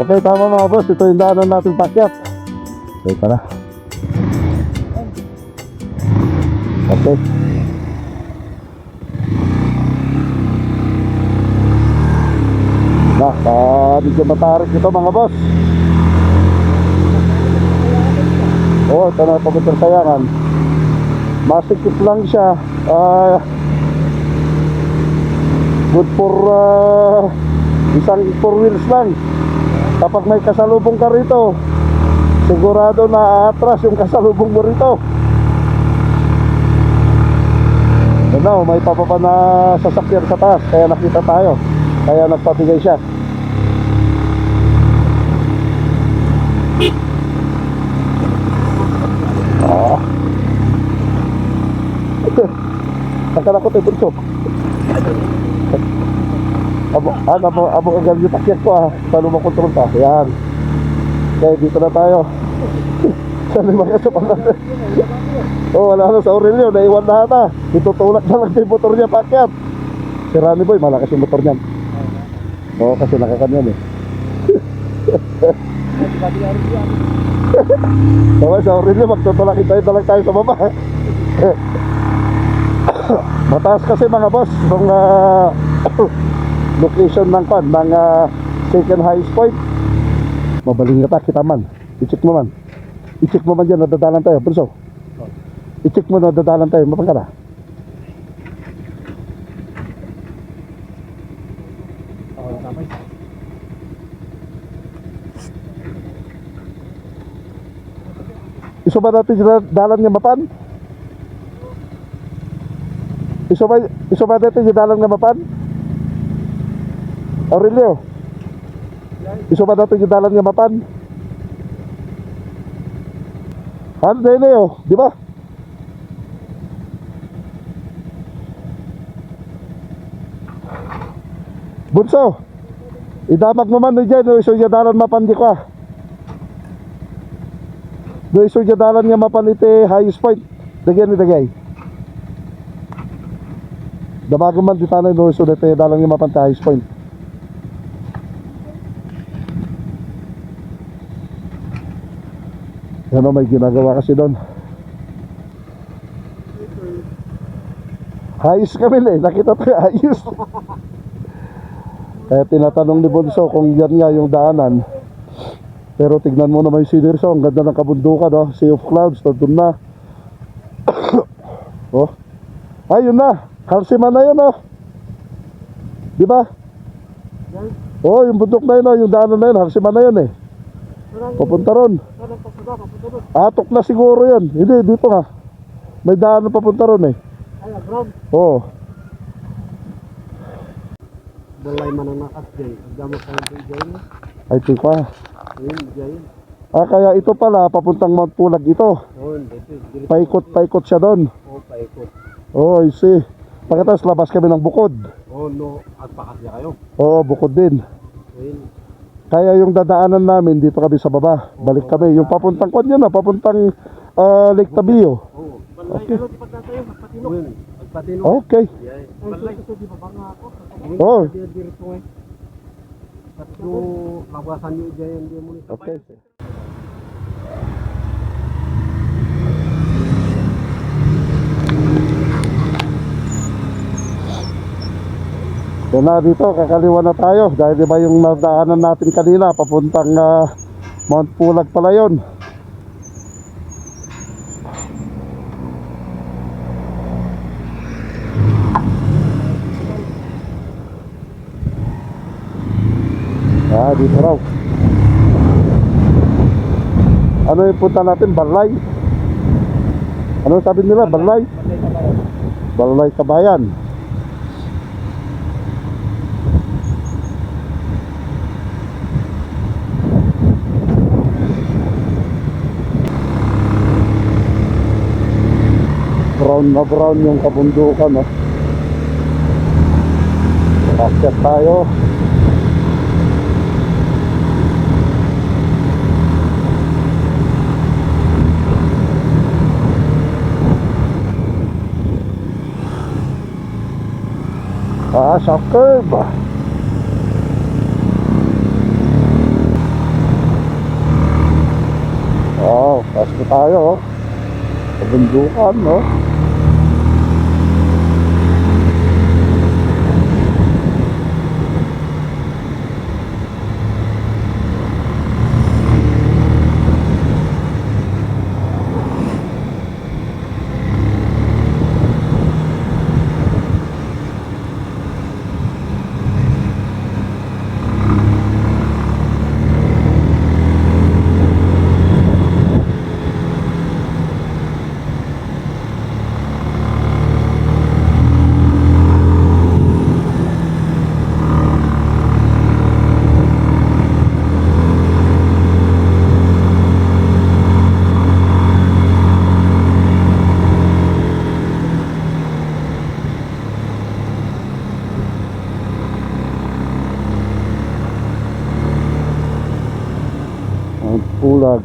Okay, tama mga boss. Ito yung daanan natin pakyat. Okay, tara. Okay. Medyo matarik ito mga boss. Oo, ito na pagkutang sayangan. Masikip lang siya. Good for isang 4 wheels lang. Kapag may kasalubong ka rito, sigurado na atras yung kasalubong mo rito. Ano, may papapa na sasakyan sa taas, kaya nakita tayo. Kaya nagpabigay siya. Nakalakot yung punso. Abo agad yung takyat ko paano makontrol ka. Yan. Okay, dito na tayo. Saan yung mga sa natin? Oh, wala na sa Aurelio, naiwan na ata. Itutulak na lang yung motor niya pakyat. Si Rani Boy, malakas yung motor niyan. Oo, kasi nakakanyan eh. So, sa Aurelio, magtutulakin tayo sa baba. Mataas kasi mga boss ng location ng pan ng second highest point. Mabaling nga kita man. I-check mo man. I-check mo man dyan, nadadalan tayo. Bunso, i-check mo, nadadalan tayo. Mapang ka na. Iso ba natin yung dalan nga mapan? Iso ba natin yung dalan nga mapan? Aurelio, iso ba natin yung dalan nga mapan? Ano na yun eh, di ba? Bunso, idamag mo man dyan, no, iso yung dalan mapan di ko no, iso yung dalan nga mapan iti highest point. Dagyan ni dagay. Dabagan man di tanay no so dete dalang yung mapanta Highest Point. Ano may ginagawa kasi doon. Ayos kami nakita tayo ayos. Eh tinatanong ni Bonso kung yan nga yung daanan. Pero tignan mo naman yung Siderso, ang ganda ng kabundukan, oh. Sea of Clouds, doon na. Oh. Ayun na, Calcima na yun, oh. Di ba? Oh, yung bundok na yun, oh. Yung daanan na yun, Calcima na yun, eh. Papunta ron. Atok na siguro yun. Hindi, dito nga. May daanan papunta ron, eh. Ay, ground. Oo. Balay man ang nakas dyan. Agdama ka ng dyan. Ay, tika. Ayun, dyan. Kaya ito pala, papuntang Mount Pulag ito. Oo, dito. Paikot siya doon. Oo, paikot. Oh, I see. Pagkatapos labas kami ng Bukod. Oo, no. At pakasya kayo. Oo, Bukod din. Ayun. Kaya yung dadaanan namin dito kami sa baba. Balik kami. Yung papuntang kwan yun, papuntang Lake Tabio. Oo. Okay. Ayun. Agpatino. Okay. Yan. Balay. Ito, di ba ba nga ako? Oh. Dito eh. Tatlo, labasan nyo dyan. Hindi mo nito. Okay. Yan na dito, kakaliwa na tayo. Dahil diba yung nadaanan natin kanina, papuntang Mount Pulag pala yun. Dito raw. Ano yung punta natin? Balay. Ano sabi nila? Balay? Balay Kabayan. Brown na brown yung kabundukan, no? Akyat tayo. Sa curve. Oh, pasko tayo, oh. Kabundukan, no? Mount Pulag.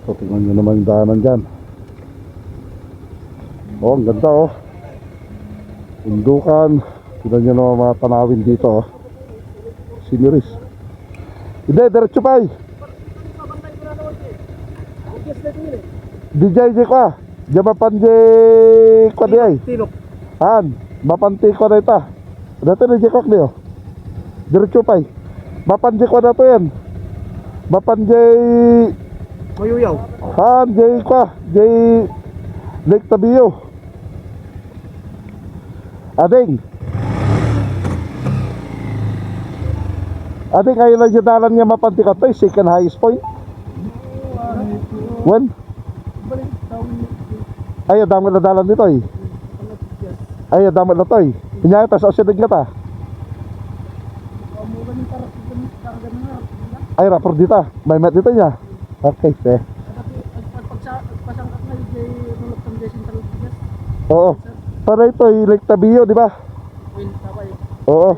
So, tingnan nyo naman yung daanan dyan. Oh, ang ganda, oh. Bundukan. Tingnan nyo naman mga tanawin dito, oh. Siniris. Hindi, diretso pa, eh. DJ ko, ah. Diyan mapanje ko di ay. Tilok. Han, mapante ko na ita. Dito na jekok niyo. Diretso pay. Mapanje ko na to yan. Mapanje Mayuyaw. Han, jay ko, jay Lake Tabio. Ading. Ading kayo na jadalan nga mapante ka to, second highest point. When? Ay, dami na dalan dito eh. Ay, dami na to eh. Hinyaya ta sa osydag na ta. Ay, rapor dito. May mat dito niya. Okay, te. Oo. Para ito eh, Lake Tabio, di ba? Oo.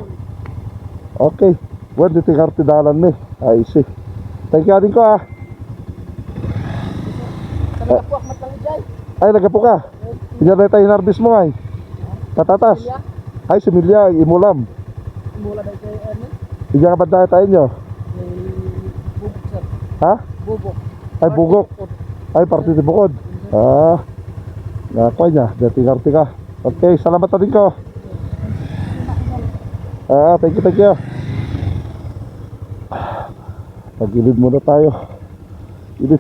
Okay. Buwan dito kartidalan mi. Ay si. Thank you din ko ah. Ay nagapo ka. Diyan na tayo harvest mo ay. Patatas. Ay similya imulam. Mula na kay ano? Diyan ka ba tayo nyo? Bubok sir. Ha? Bubok. Ay bugok. Ay parte di bukod. Ah. Nakuha niya. Dati karti ka. Okay, salamat na din ko. Ah, thank you. Pagilid muna tayo. Gilid.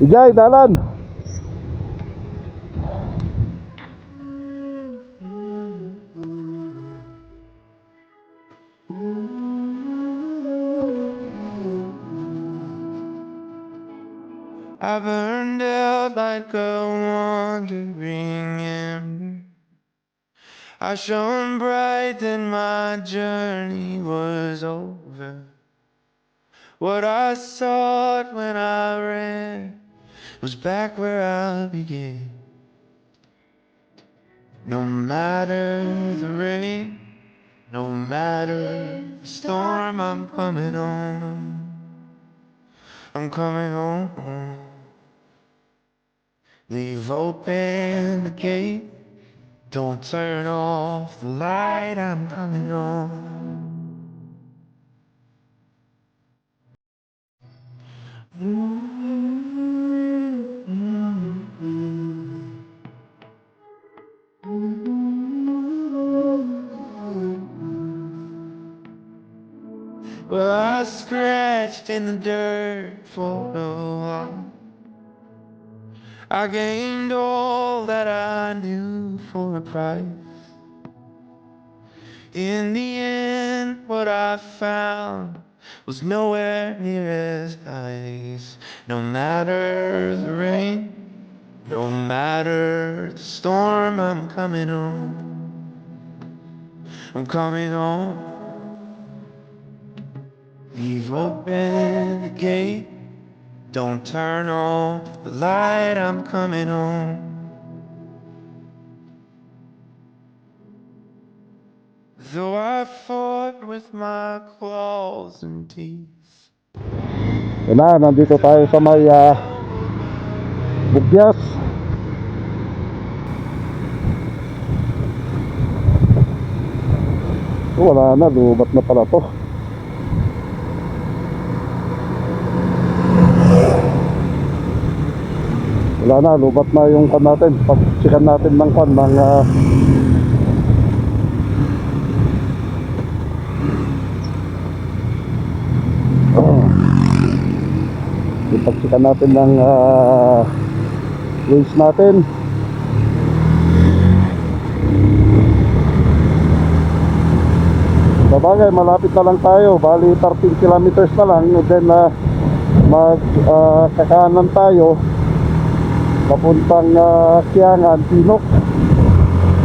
Ijay, dalan. I burned out like a wandering ember. I shone bright, then my journey was over. What I sought when I ran was back where I began. No matter the rain, no matter the storm, I'm coming home. I'm coming home. Leave open the gate. Don't turn off the light. I'm coming home. Well, I scratched in the dirt for a while. I gained all that I knew for a price. In the end, what I found was nowhere near as nice. No matter the rain, no matter the storm, I'm coming home. I'm coming home. Leave open the gate. Don't turn off the light. I'm coming home. Though I fought with my claws and teeth. Yan na, nandito tayo sa may Bugyas. Wala na, lubat na pala to. Wala na, lubat na yung kan natin. Pagsikan natin ng kan ng yung pagsikan natin ng waste natin. Sabagay, malapit na lang tayo. Bali 13 kilometers na lang. And then kakanan tayo papuntang Kiangan, Pinok.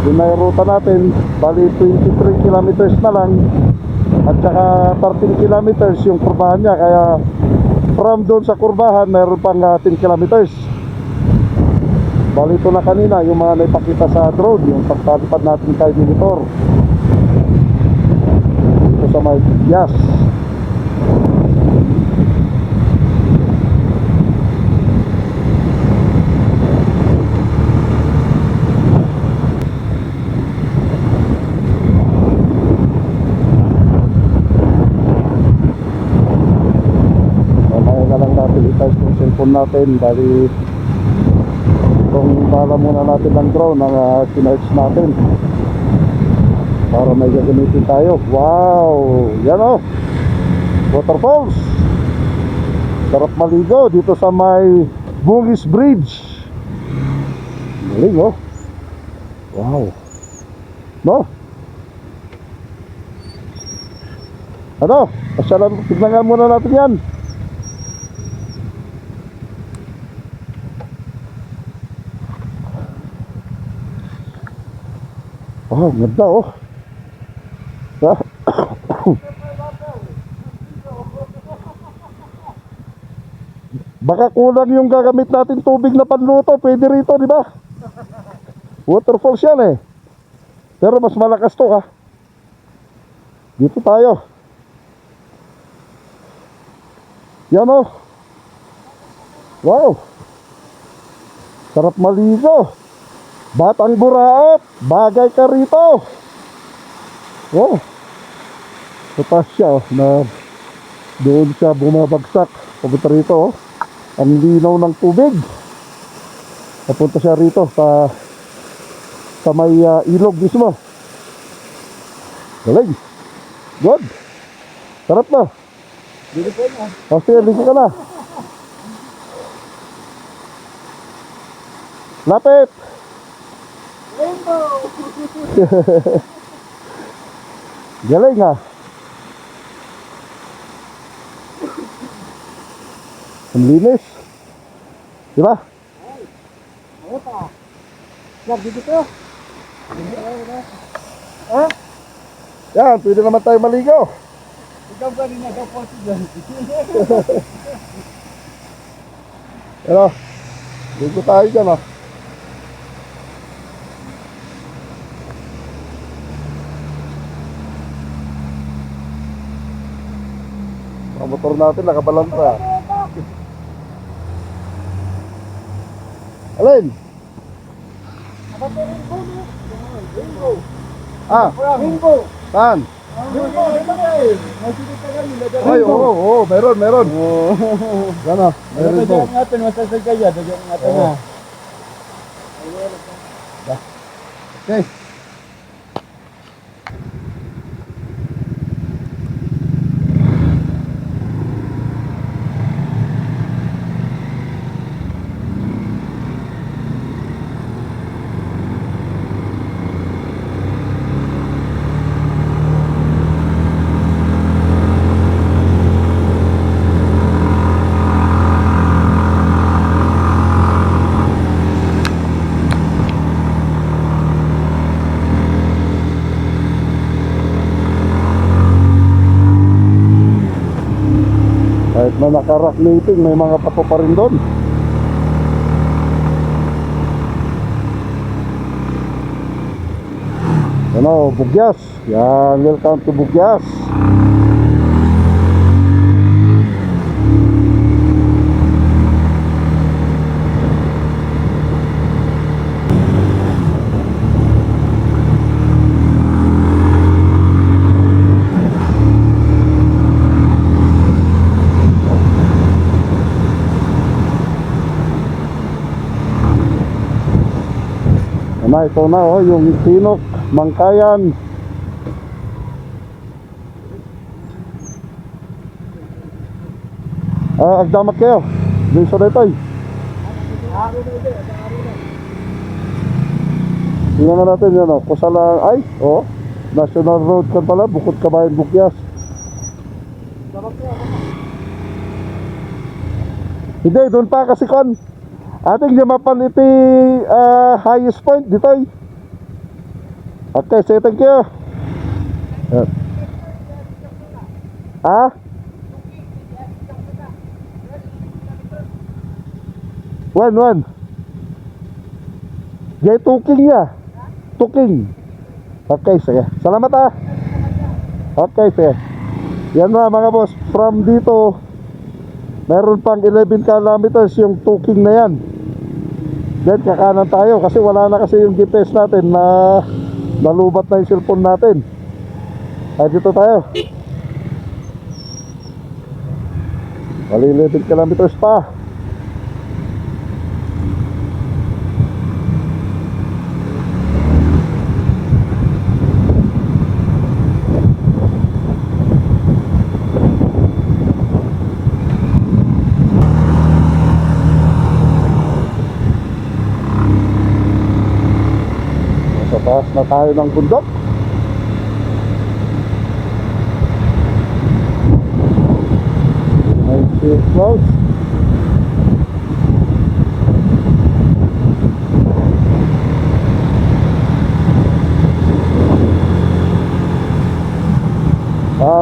Yun na yung ruta natin. Bali 23 kilometers na lang. At saka 13 kilometers yung kurbahan niya. Kaya from doon sa kurbahan mayroon pang 10 kilometers. Bali ito na kanina yung mga naipakita sa drone, yung pagpalipad natin kay monitor dito sa may Bugyas. Mamaya na lang natin i-charge yung cellphone natin. Bali kung bala muna natin ng drone ang kinarge natin para may gagamitin tayo. Wow! Yan o! Waterfalls! Sarap maligo dito sa may Bugis Bridge. Galing o! Wow! No? Ano? Pasyalan, tignan nga muna natin yan. Oh, ganda oh. Baka kulang yung gagamit natin tubig na panluto. Pwede rito, di ba? Waterfalls yan eh. Pero mas malakas to ha. Dito tayo. Yan oh. Wow. Sarap maligo. Batang Buraot, bagay ka rito. Wow. Tatas siya oh, na doon siya bumabagsak. Papunta rito oh. Ang linaw ng tubig. Papunta siya rito sa may ilog mismo. Galing. Good. Sarap na. O sige, ligo ka na. Lapit. Galing ha. Ang linis. Diba? Yan, pwede naman tayo maligo. Pero, ligo tayo dyan oh. Ang motor natin nakabalanta. Alin? Ah, saan? Ay, oo, meron. Gano, meron po. Okay. Kahit na naka-rock meeting, may mga pato pa rin doon. Ano, Bugyas. Yan, welcome to Bugyas. Ito na oh, yung Tinok, Mangkayan. Agdamat kayo. Doon sa detoy. Tingnan na natin yan oh. Kusala, ay, oh. National Road kan pala, Bukod Kabayan, Bugyas. Hindi, doon pa kasi kon. Ating limapan iti highest point dito. Okay, say thank you. Ah? One. Jay tuking niya. Tuking. Okay, sige. Salamat ah. Okay, sige. Yan na mga boss. From dito, meron pang 11 kilometers yung tuking na yan. Then kakanan tayo kasi wala na kasi yung GPS natin na nalubat na yung cellphone natin. Ay dito tayo. Bali 11 kilometers pa. Taas na tayo ng bundok. May sea clouds.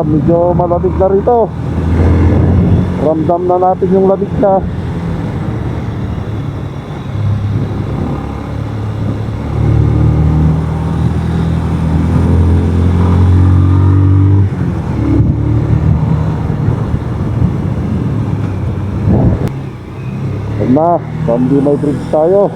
Medyo malamig na rito. Ramdam na natin yung lamig na na, Pambimay Bridge tayo.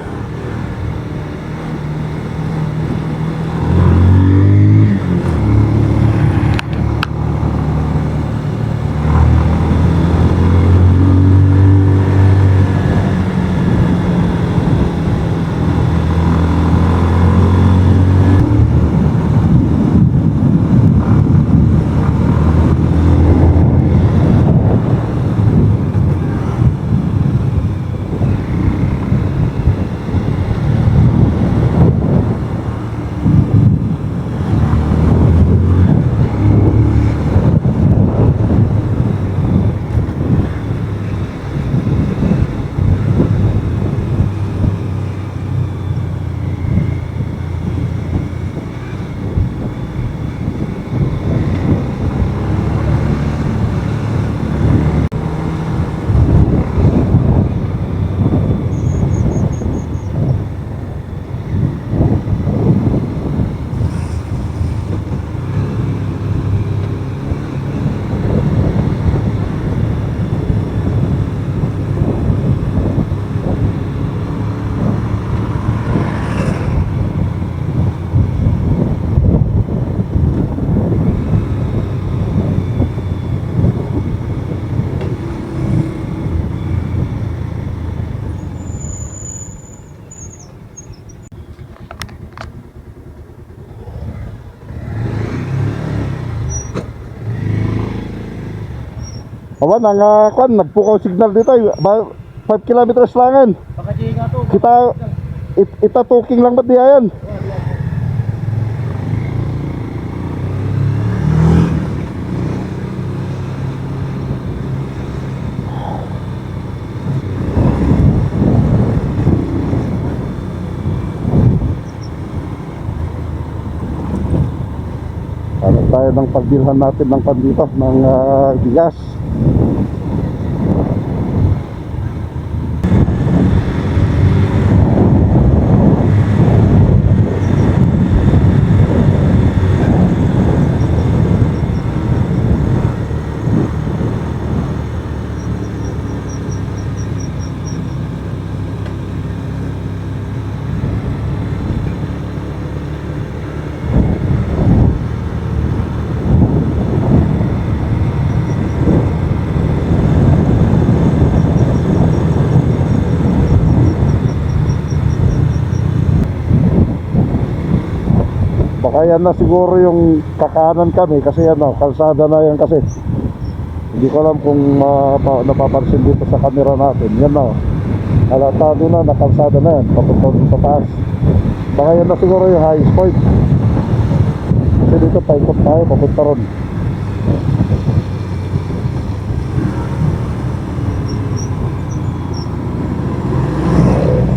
Awan, ang nagpukaw signal dito, 5 kilometers langan. Baka Jay nga to. Kita, itatuking lang ba't di ayan? Para tayo ng pagbilhan natin ng pandito, ng bigas. Baka yan na siguro yung kakanan kami kasi yan kalsada na yan kasi. Hindi ko alam kung napapansin dito sa camera natin. Yan na, halatado na, nakalsada na yan, papunta dun sa taas. Baka yan na siguro yung highest point. Kasi dito paikot tayo, papunta ron.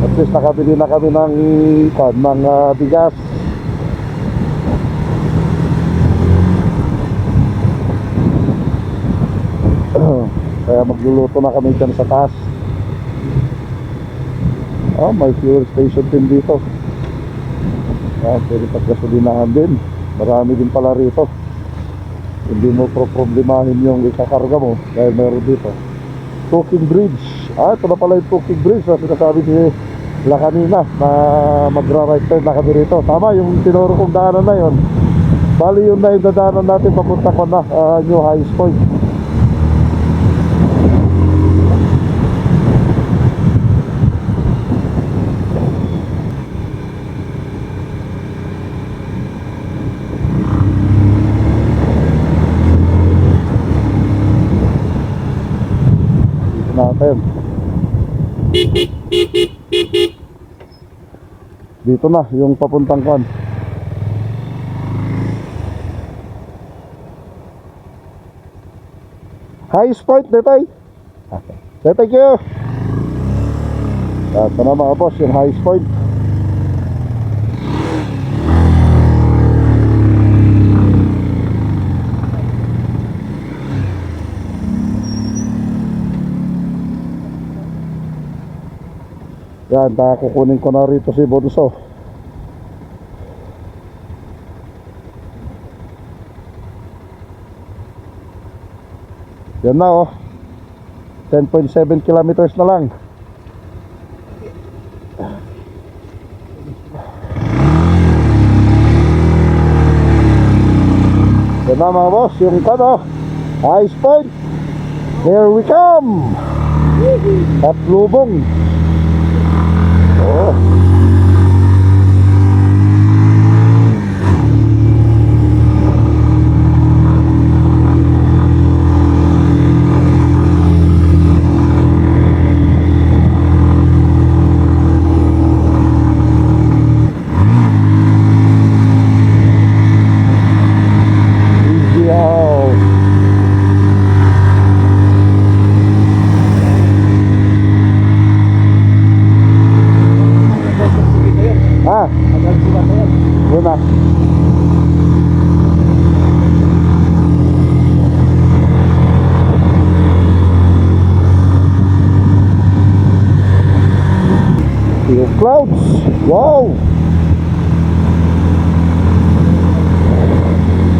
At least nakabili na kami ng bigas. Kaya magluluto na kami dyan sa taas. May fuel station din dito. Pwede pagkasulinahan din. Marami din pala rito. Hindi mo problemahin yung ikakarga mo dahil meron dito Tuking Bridge. Ito na pala yung Tuking Bridge na sinasabi nila kanina na magra-right turn na kami rito. Tama yung tinuro kong daanan na yun. Bali yun na yung dadaanan natin papunta ko na New Highest Point. Natin dito na yung papuntang kwan. Highest point, Tetay. Thank you. Ito na mga boss, yung highest point. Yan, kukunin ko na rito si Bonso. Yan na 10.7 kilometers na lang. Yan na mga boss, yung kano, Ice Point. Here we come. At lubong. Oh. Easy out. Ah, yun na. Yung clouds. Wow.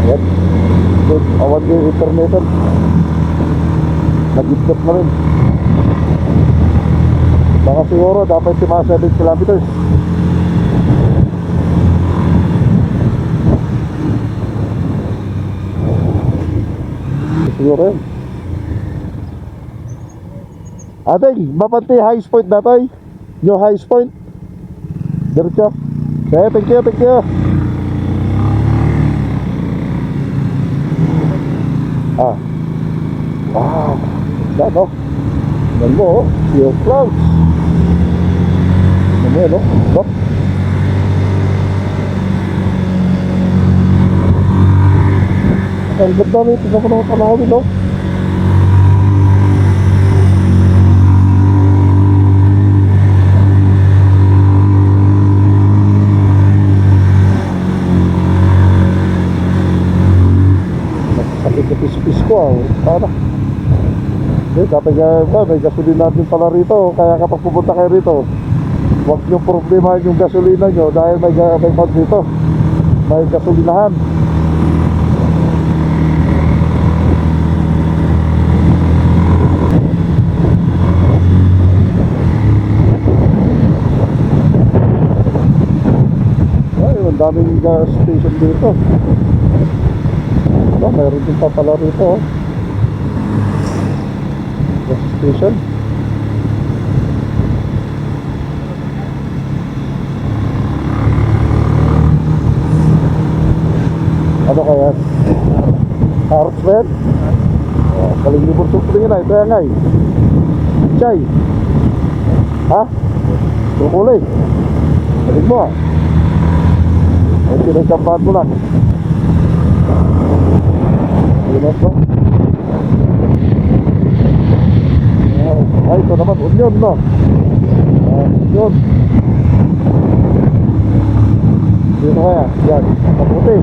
Yan. Good. Awan yung internetan. Nag-itip na rin. Baka siguro dapat si mga 7 kilometers. Siguro yun. Ating, mapanti highest point na tayo. Yung highest point. Diretso. Okay, thank you, thank you. Ah. Wow. Yan o. Yan mo o. Yung clouds. Yan mo yan o. Stop. Ang ganda rin. Tignan ko naman panahawin o. Pis ko ah, para. Dapat may gasolina din pala rito. Kaya kapag pupunta kayo rito, huwag nyo problema yung gasolina nyo dahil may bag dito. May gasolinahan. Ay, ang daming gas station dito. Mayroon din pa pala rito oh. Gas station. Ano kaya? Carrots ba yan? Oh, kaling-libor tingin na. Ito yan ngay. Chay. Ha? Kukulay. Balik mo ah. Ay, pinagkampahan mo lang. Ayun po. Ay, ito naman, onion, no? Onion. Dito kaya? Yan, kaputi.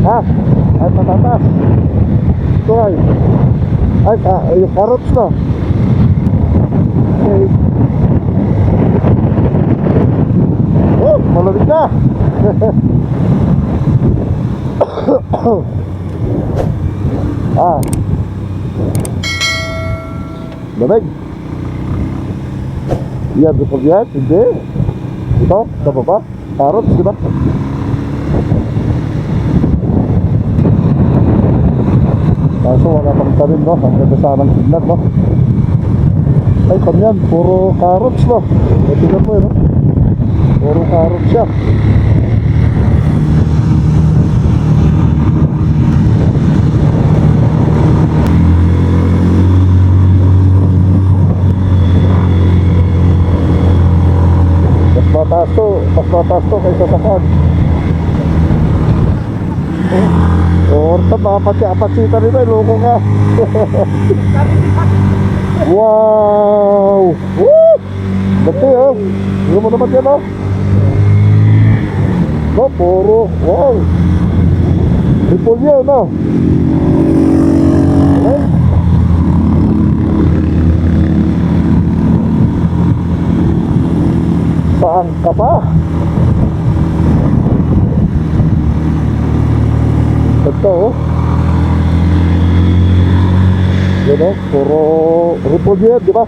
Ha? Ay, patatas. Ito ay. Ay, yung carrots, no? Okay. Oh, malamig na. Ah. Lamig. Yan, gusto yan? Hindi. Ito, sa baba. Carrots, diba? Kaso wala pang tanim, no? Ang ganda sanang tignan, no? Ay, kanyan, puro carrots, no? E, tignan mo, no? Puro carrots siya. Mas mataas to kaysa sa kan. Orta baka pati-apatsita rin ay loko ka. Wow. Woo! Dati oh. Hindi mo naman yan oh. No, puro. Wow. Repolyo no. Okay. Saan ka pa? Ito oh. Yan oh, puro repolyo, di ba?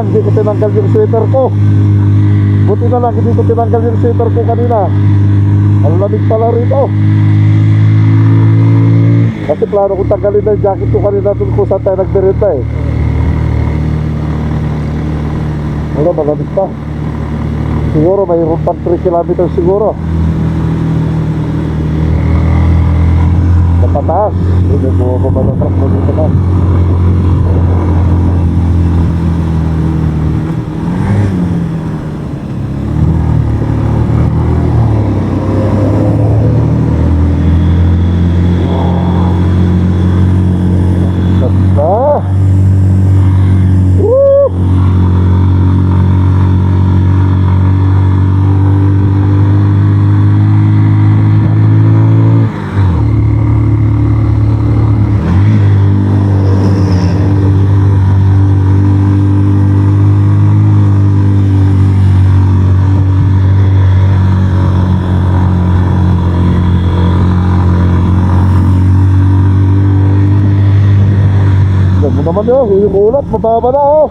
hindi ko tinanggal yung sweater ko. Buti na lang hindi ko tinanggal yung sweater ko kanina. Ang lamig pala rito. Kasi plano ko tanggalin na yung jacket ko kanina dun kung saan tayo nagmerenda eh. Wala, malamig pa. Siguro mayroon pang 3 kilometers siguro. Napataas. Hindi mo kumalotrak mo dito na. Ganda. Woo! Ganda naman yun, yung ulat, mababa na oh.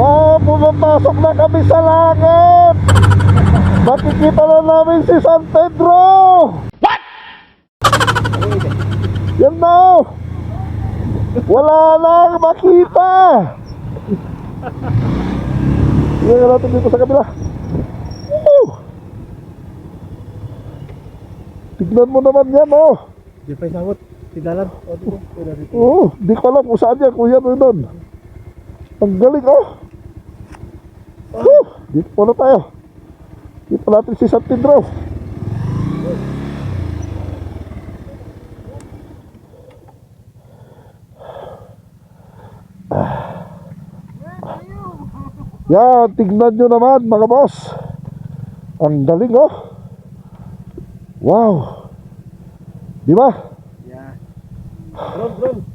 Wow, pumapasok na kami sa langit. Makikita na namin si San Pedro. What? Yan na oh. Wala nang makita. Tingnan natin dito sa kabila. Woo! Tignan mo naman yan oh. Di pa isangot. Tidalan. O, dito. Pwede dito. Oo, di ko alam kung saan yan, kuya mo doon. Ang galing oh. Dito muna tayo. Dito natin si San Pedro. Yan, tignan nyo naman mga boss. Ang galing oh. Wow. Di ba? Yeah. Drone.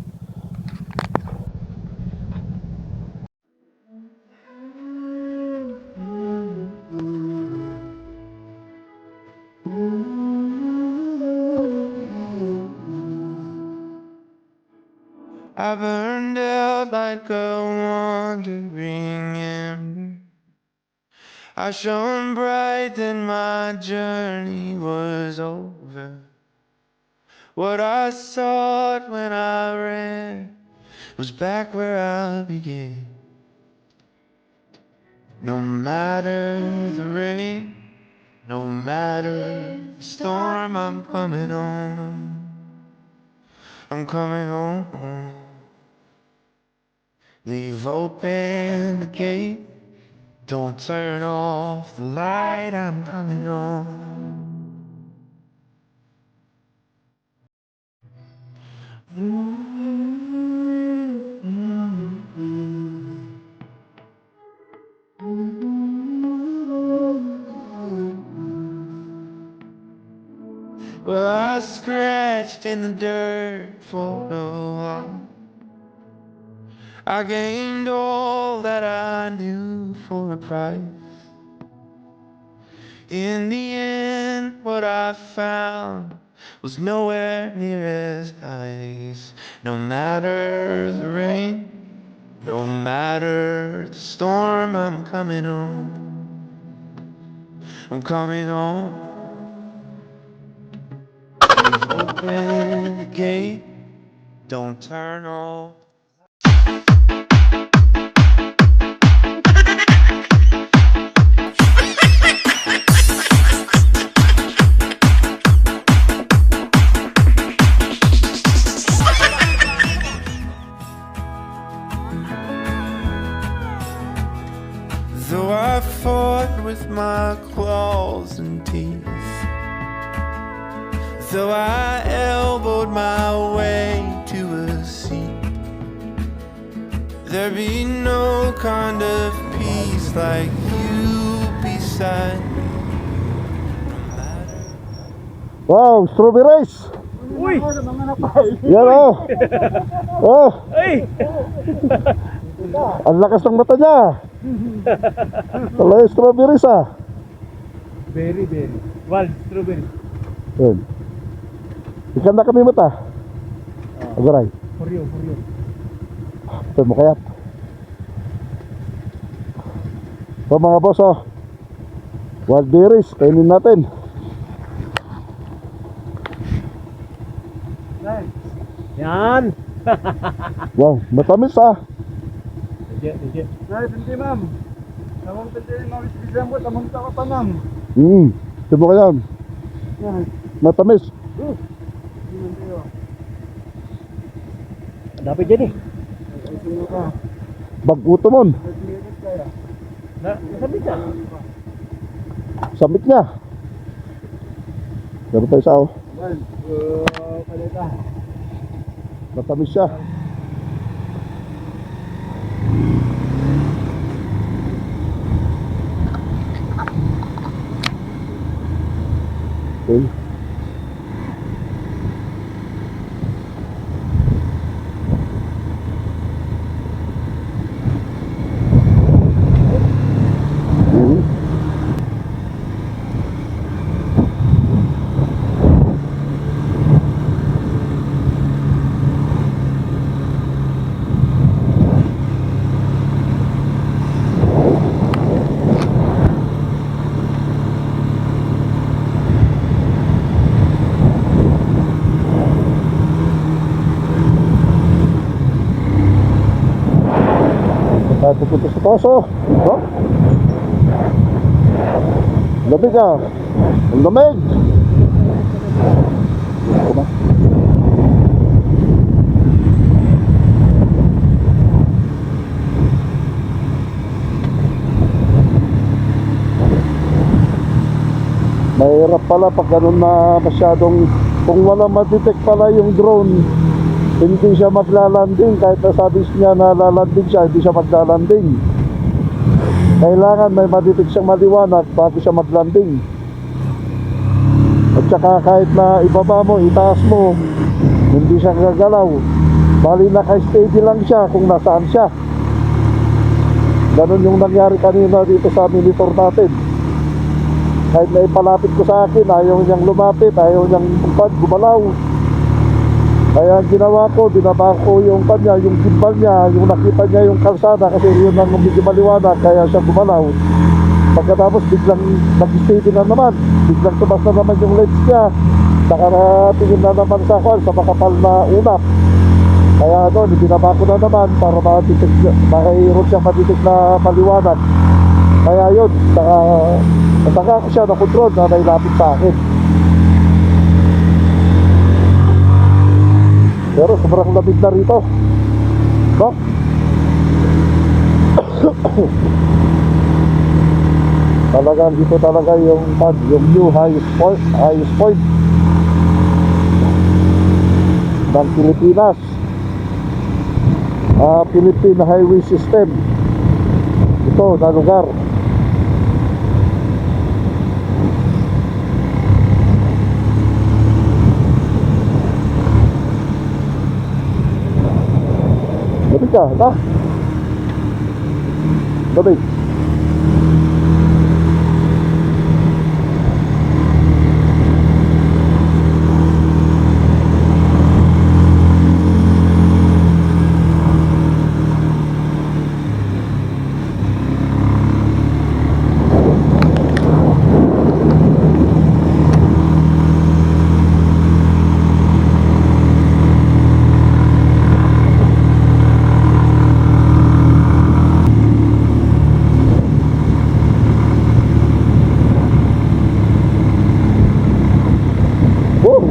I burned out like a wandering ember. I shone bright, then my journey was over. What I sought when I ran was back where I began. No matter the rain, no matter the storm, I'm coming home. I'm coming home. Leave open the gate. Don't turn off the light. I'm coming home. Well, I scratched in the dirt for a while. I gained all that I knew for a price. In the end, what I found was nowhere near as nice. No matter the rain, no matter the storm, I'm coming home. I'm coming home. Open the gate, don't turn off. Though I fought with my claws and teeth, though I elbowed my way to a seat, there be no kind of peace like you beside me. Wow, strawberries! Uy! Mga napay! Yan oh! Oh! Ay! Ang lakas ng mata niya! Talay strawberries ah! Berry. Wild strawberry. Yan. Ikan na kami mata. Agoray. Furyo. Ito mo kayat. So mga boss oh. Wild berries, kainin natin. Yan! Wow, matamis ah. Legit. Nice, hindi ma'am. Namang pwede mawis bisang po, tamang taka pa ma'am. Ito mo kayan. Matamis. Dapat dyan eh. Baguto mon. Nasabi ka? Samit niya. Dapat tayo sa oh. Matamis siya. Okay. Tayo pupunta sa taas oh. Oh. Lamig ah. Ang lamig. Kuma. Mahirap pala pag ganun na masyadong, kung wala ma-detect pala yung drone, hindi siya maglalanding. Kahit nasabi niya na lalanding siya, hindi siya maglalanding. Kailangan may ma-detect siyang maliwanag bago siya maglanding. At saka kahit na ibaba mo, itaas mo, hindi siya gagalaw. Bali naka-steady lang siya kung nasaan siya. Ganun yung nangyari kanina dito sa monitor natin. Kahit na ipalapit ko sa akin, ayaw niyang lumapit, ayaw niyang gumalaw. Kaya ang ginawa ko, binaba ko yung kanya, yung gimbal niya, yung nakita niya yung kalsada, kasi yun ang medyo maliwanag, kaya siya gumalaw. Pagkatapos biglang nag-steady na naman, biglang tumas na naman yung lens niya, nakaratingin na naman sa kwan, sa makapal na ulap. Kaya doon, binaba ko na naman para makairon siya ma-detect na maliwanag. Kaya yun, nataka ko siya na control na nailapit sa akin. Pero sobrang lamig na rito. No? Talagang dito talaga yung new highest point ng Pilipinas. Philippine Highway System. Ito na lugar. Lamig ka, ha? Lamig.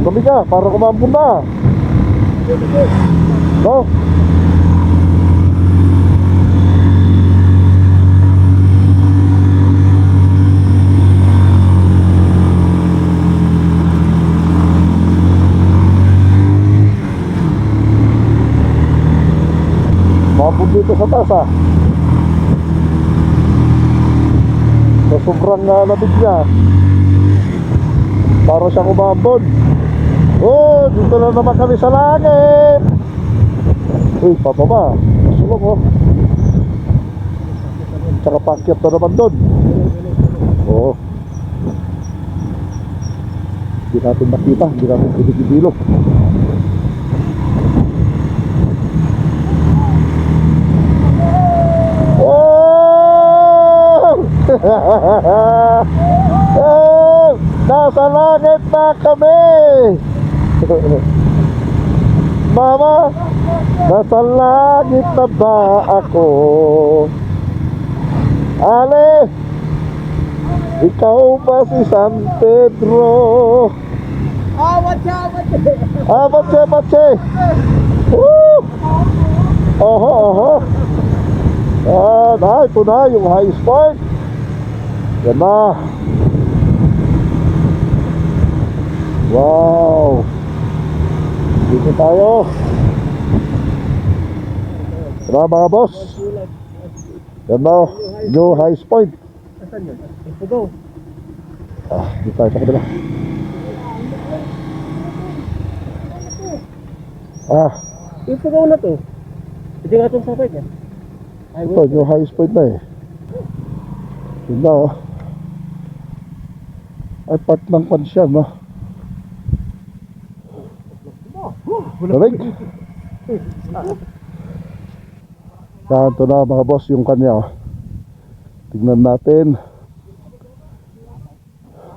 Lamig ka, para kumambun na. No? Mabog dito sa taas ah. Sa sobrang lamig niya. Para siyang umambon. Oh, dito na naman kami sa langit. Uy, pababa. Masulong oh. Tsaka pakyat na naman doon. Oo. Hindi natin makita, hindi natin pinigilok. Oh! Nasa langit na kami! Mama, nasa langit na ba ako? Ale, ikaw ba si San Pedro? Batse! Woo! Oho. Ito na yung highest point. Yan na. Wow. Dito tayo. Tara mga boss. Yan na. New highest point. Asan yun? Ipugaw. Dito tayo sa kabila. Ipugaw na to. Hindi nga itong sabay niya. Ito, new highest point na eh. Yun na oh. Ay, part ng pansyan no. Dalig. Ito na mga boss yung kanya oh. Tignan natin.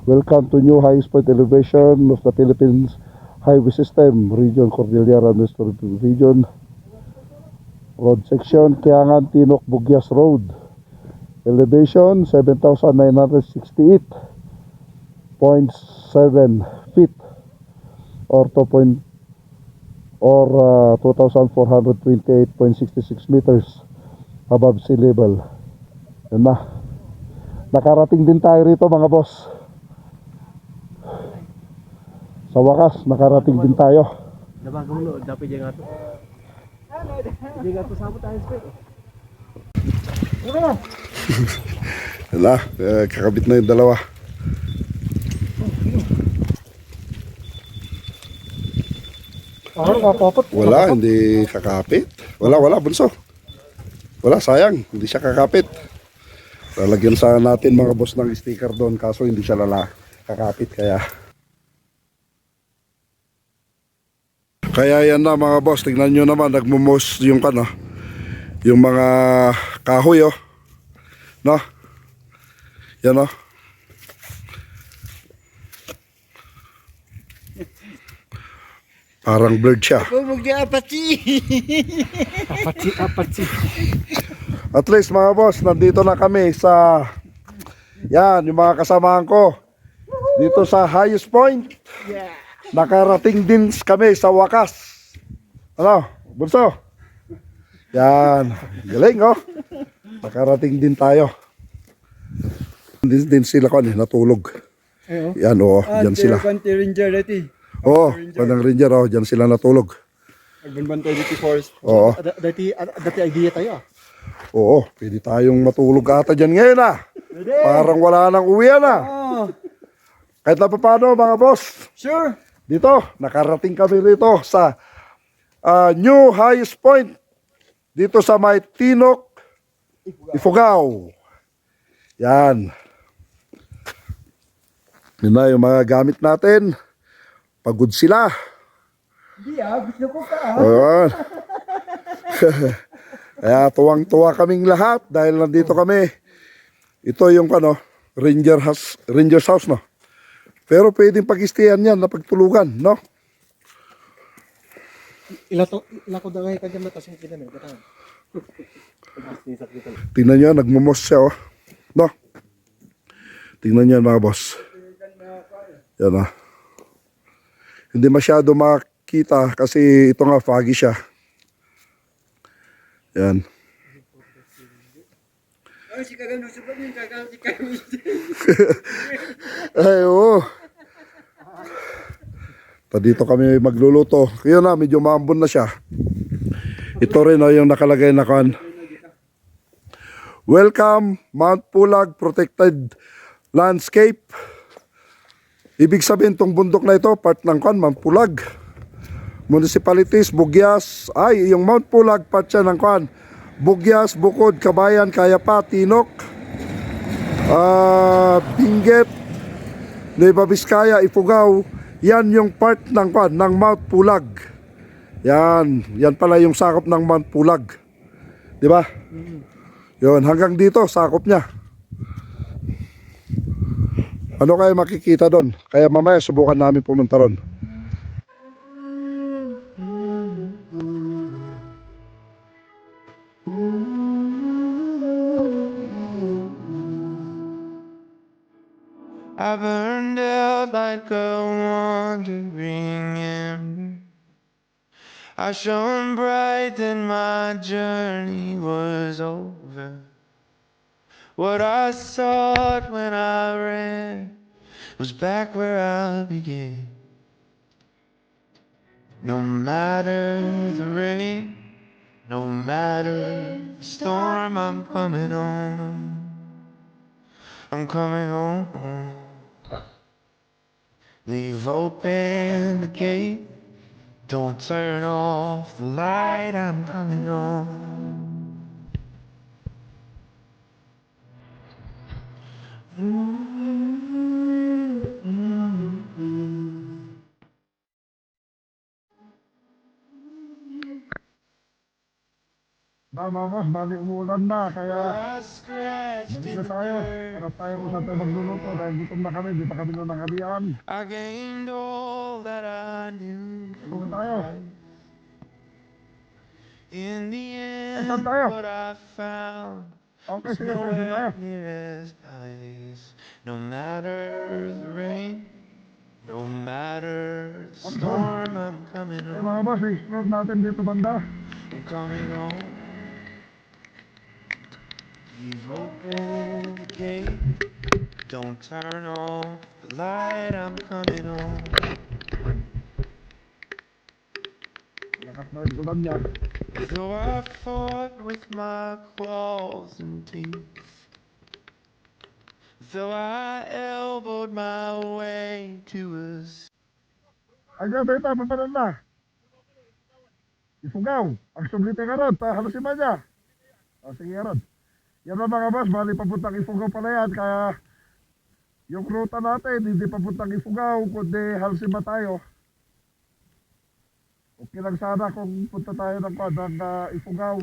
Welcome to new highest point elevation of the Philippines Highway System, Region Cordillera Northern Region. Road section, Kiangan, Tinok, Bugyas Road. Elevation 7,968.7 feet or 2,428.66 meters above sea level. Yan na. Nakarating din tayo rito mga boss. Sa wakas, nakarating din tayo. Nabagaw mo, dapat dyan nga to. Hindi nga to sabot tayo spray. Wala, kakabit na yung dalawa. Wala, hindi kakapit. Wala, bunso. Wala, sayang, hindi siya kakapit. Lalagyan sana natin mga boss ng sticker doon, kaso hindi siya kakapit kaya yan na mga boss, tignan nyo naman, nagmumos yung yung mga kahoy oh. No? Yan oh. Parang bird siya. Apatsi. At least mga boss, nandito na kami sa yan, yung mga kasamahan ko dito sa highest point. Nakarating din kami sa wakas. Ano, bunso? Yan, galing oh. Nakarating din tayo. Din sila natulog. Yan oh, dyan sila. Panty Ranger dati. Oo, Padang Ranger oh, dyan sila natulog. Nagbantay dito forest. Oo. Dati idea tayo Oo, pwede tayong matulog ata dyan ngayon Parang wala nang uwian Kahit na paano mga boss. Sure. Dito, nakarating kami rito sa new highest point dito sa may Tinok, Ifugao. Yan. Yun na yung mga gamit natin. Pagod sila. Hindi gusto ko ka Ayan. Kaya tuwang-tuwa kaming lahat dahil nandito kami. Ito yung Ranger's house no. Pero pwedeng pag-istayan yan na pagtulugan, no? Ilako na ngayon kanya matas yung kinamay. Tingnan nyo, nagmumos siya, oh. No? Tingnan nyo mga boss. Yan, Hindi masyado makita kasi ito nga, foggy siya. Yan. Ay, oo. Dito kami magluluto. Kaya na, medyo maambon na siya. Ito rin yung nakalagay na Welcome, Mount Pulag Protected Landscape. Ibig sabihin tong bundok na ito, part ng kwan, Mount Pulag. Municipalities, Bugyas, ay yung Mount Pulag, part siya ng kwan. Bugyas, Bukod, Kabayan, Kayapa, Tinok, Benguet, Nueva Vizcaya, Ifugao. Yan yung part ng kwan, ng Mount Pulag. Yan pala yung sakop ng Mount Pulag. Di ba? Yun, hanggang dito, sakop niya. Ano kaya makikita doon? Kaya mamaya subukan namin pumunta ron. I burned out like a wandering ember. I shone bright, then my journey was over. What I sought when I ran was back where I began. No matter the rain, no matter the storm, I'm coming home. I'm coming home. Leave open the gate. Don't turn off the light. I'm coming home. Mama, bali umulan na, kaya I scratched dito in the tayo. dirt. Harap tayo kung saan tayo magluluto dahil gutom na kami, di pa kami nung nanghalian. I gained all that I knew Dito for tayo. life. In the saan end, tayo? what I found Okay, was sige, sige tayo. nowhere near as nice. No matter the rain, no matter the storm, I'm coming Eh home. mga boss, explore natin dito banda. I'm coming home. Leave open the gate. Don't turn off the light. I'm coming home. Lakas na yung ulan niya. Though I fought with my claws and teeth, though I elbowed my way to us. Hanggang dito, papanan na. Ifugao, ang sublite ka ron, halusin ba niya? Sige ron. Yan na mga boss, bali papuntang Ifugao pala yan, kaya yung ruta natin, hindi papuntang Ifugao, kundi Halsima tayo. Okay lang sana kung punta tayo ng Ifugao.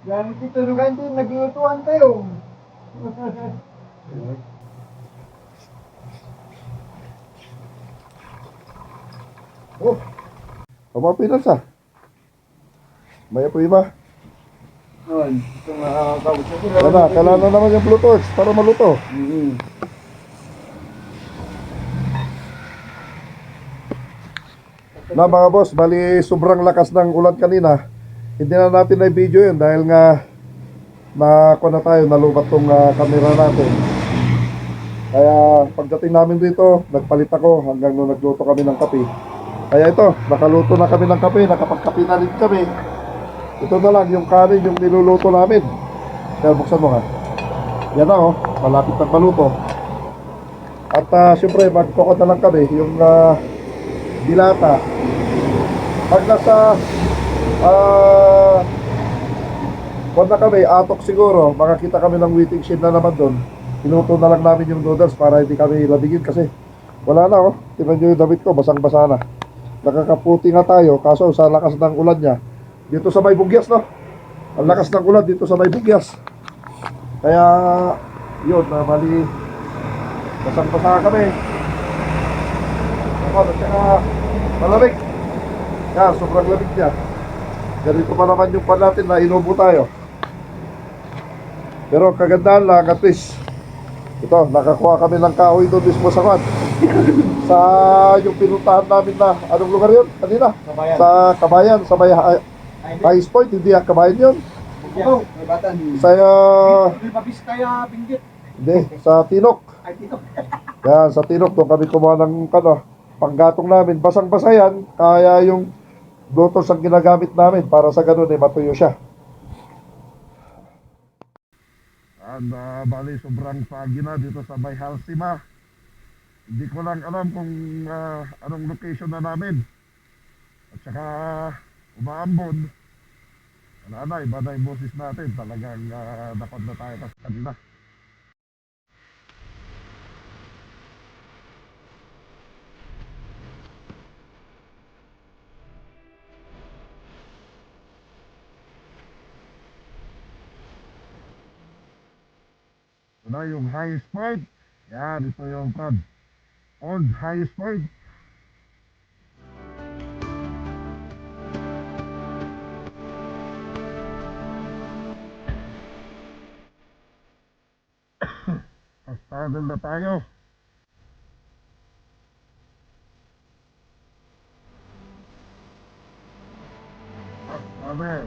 Gamit ito, lugan din, naglutuan tayo. Oh, mga Pinas ah. May apoy ba? Yun, ito nga kawit sa sila. Kailangan na naman yung Bluetooth para maluto. Na mga boss, bali sobrang lakas ng ulan kanina. Hindi na natin na video yun dahil nga na tayo, nalubat tong camera natin. Kaya pagdating namin dito, nagpalit ako hanggang nung nagluto kami ng kape. Kaya ito, nakaluto na kami ng kape, nakapagkape na rin kami. Ito na lang yung kanin yung niluluto namin. Kaya buksan mo nga. Yan na oh, malapit na maluto. At syempre magkukot na lang kami yung dilata. Pag nasa kung na kami, atok siguro, makakita kami ng waiting shed na naman doon. Pinuto na lang namin yung noodles para hindi kami labigin kasi wala na oh. Tingnan nyo yung damit ko, basang-basa na. Nakakaputi nga tayo, kaso sa lakas ng ulan niya, dito sa may bugyas no. Ang lakas ng ulan dito sa may bugyas. Kaya, yun, bali, basang-basa kami. Ako, at saka, malamig. Yan, sobrang lamig niya. Ganito pa naman yung pan natin na inubo tayo. Pero kagandahan lang, at least, ito, nakakuha kami ng kahoy doon mismo sa kwan. Sa yung pinuntahan namin na, anong lugar yun? Kanina? Kabayan. Sa Kabayan, sa may High Point, hindi Kabayan yun. Ito, may batan. Sa, Hindi mabis kaya binggit. hindi, sa Tinok. Ay, dito. Yan, sa Tinok, doon kami kumuha ng panggatong namin. Basang-basa yan, kaya yung Bluetooth ang ginagamit namin para sa ganun matuyo siya. And bali sobrang foggy na dito sa may Halsima. Hindi ko lang alam kung anong location na namin. At saka umaambon. Wala na, iba na yung boses natin. Talagang dapat na tayo kasi kanina. Ito na yung highest point. Yan, ito yung old highest point. Pastagal na tayo. Pastagal.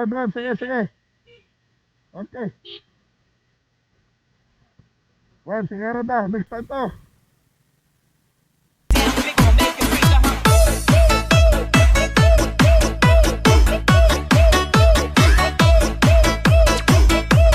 Brad, sige, sige. Okay. Well, sige rin na. Next time to.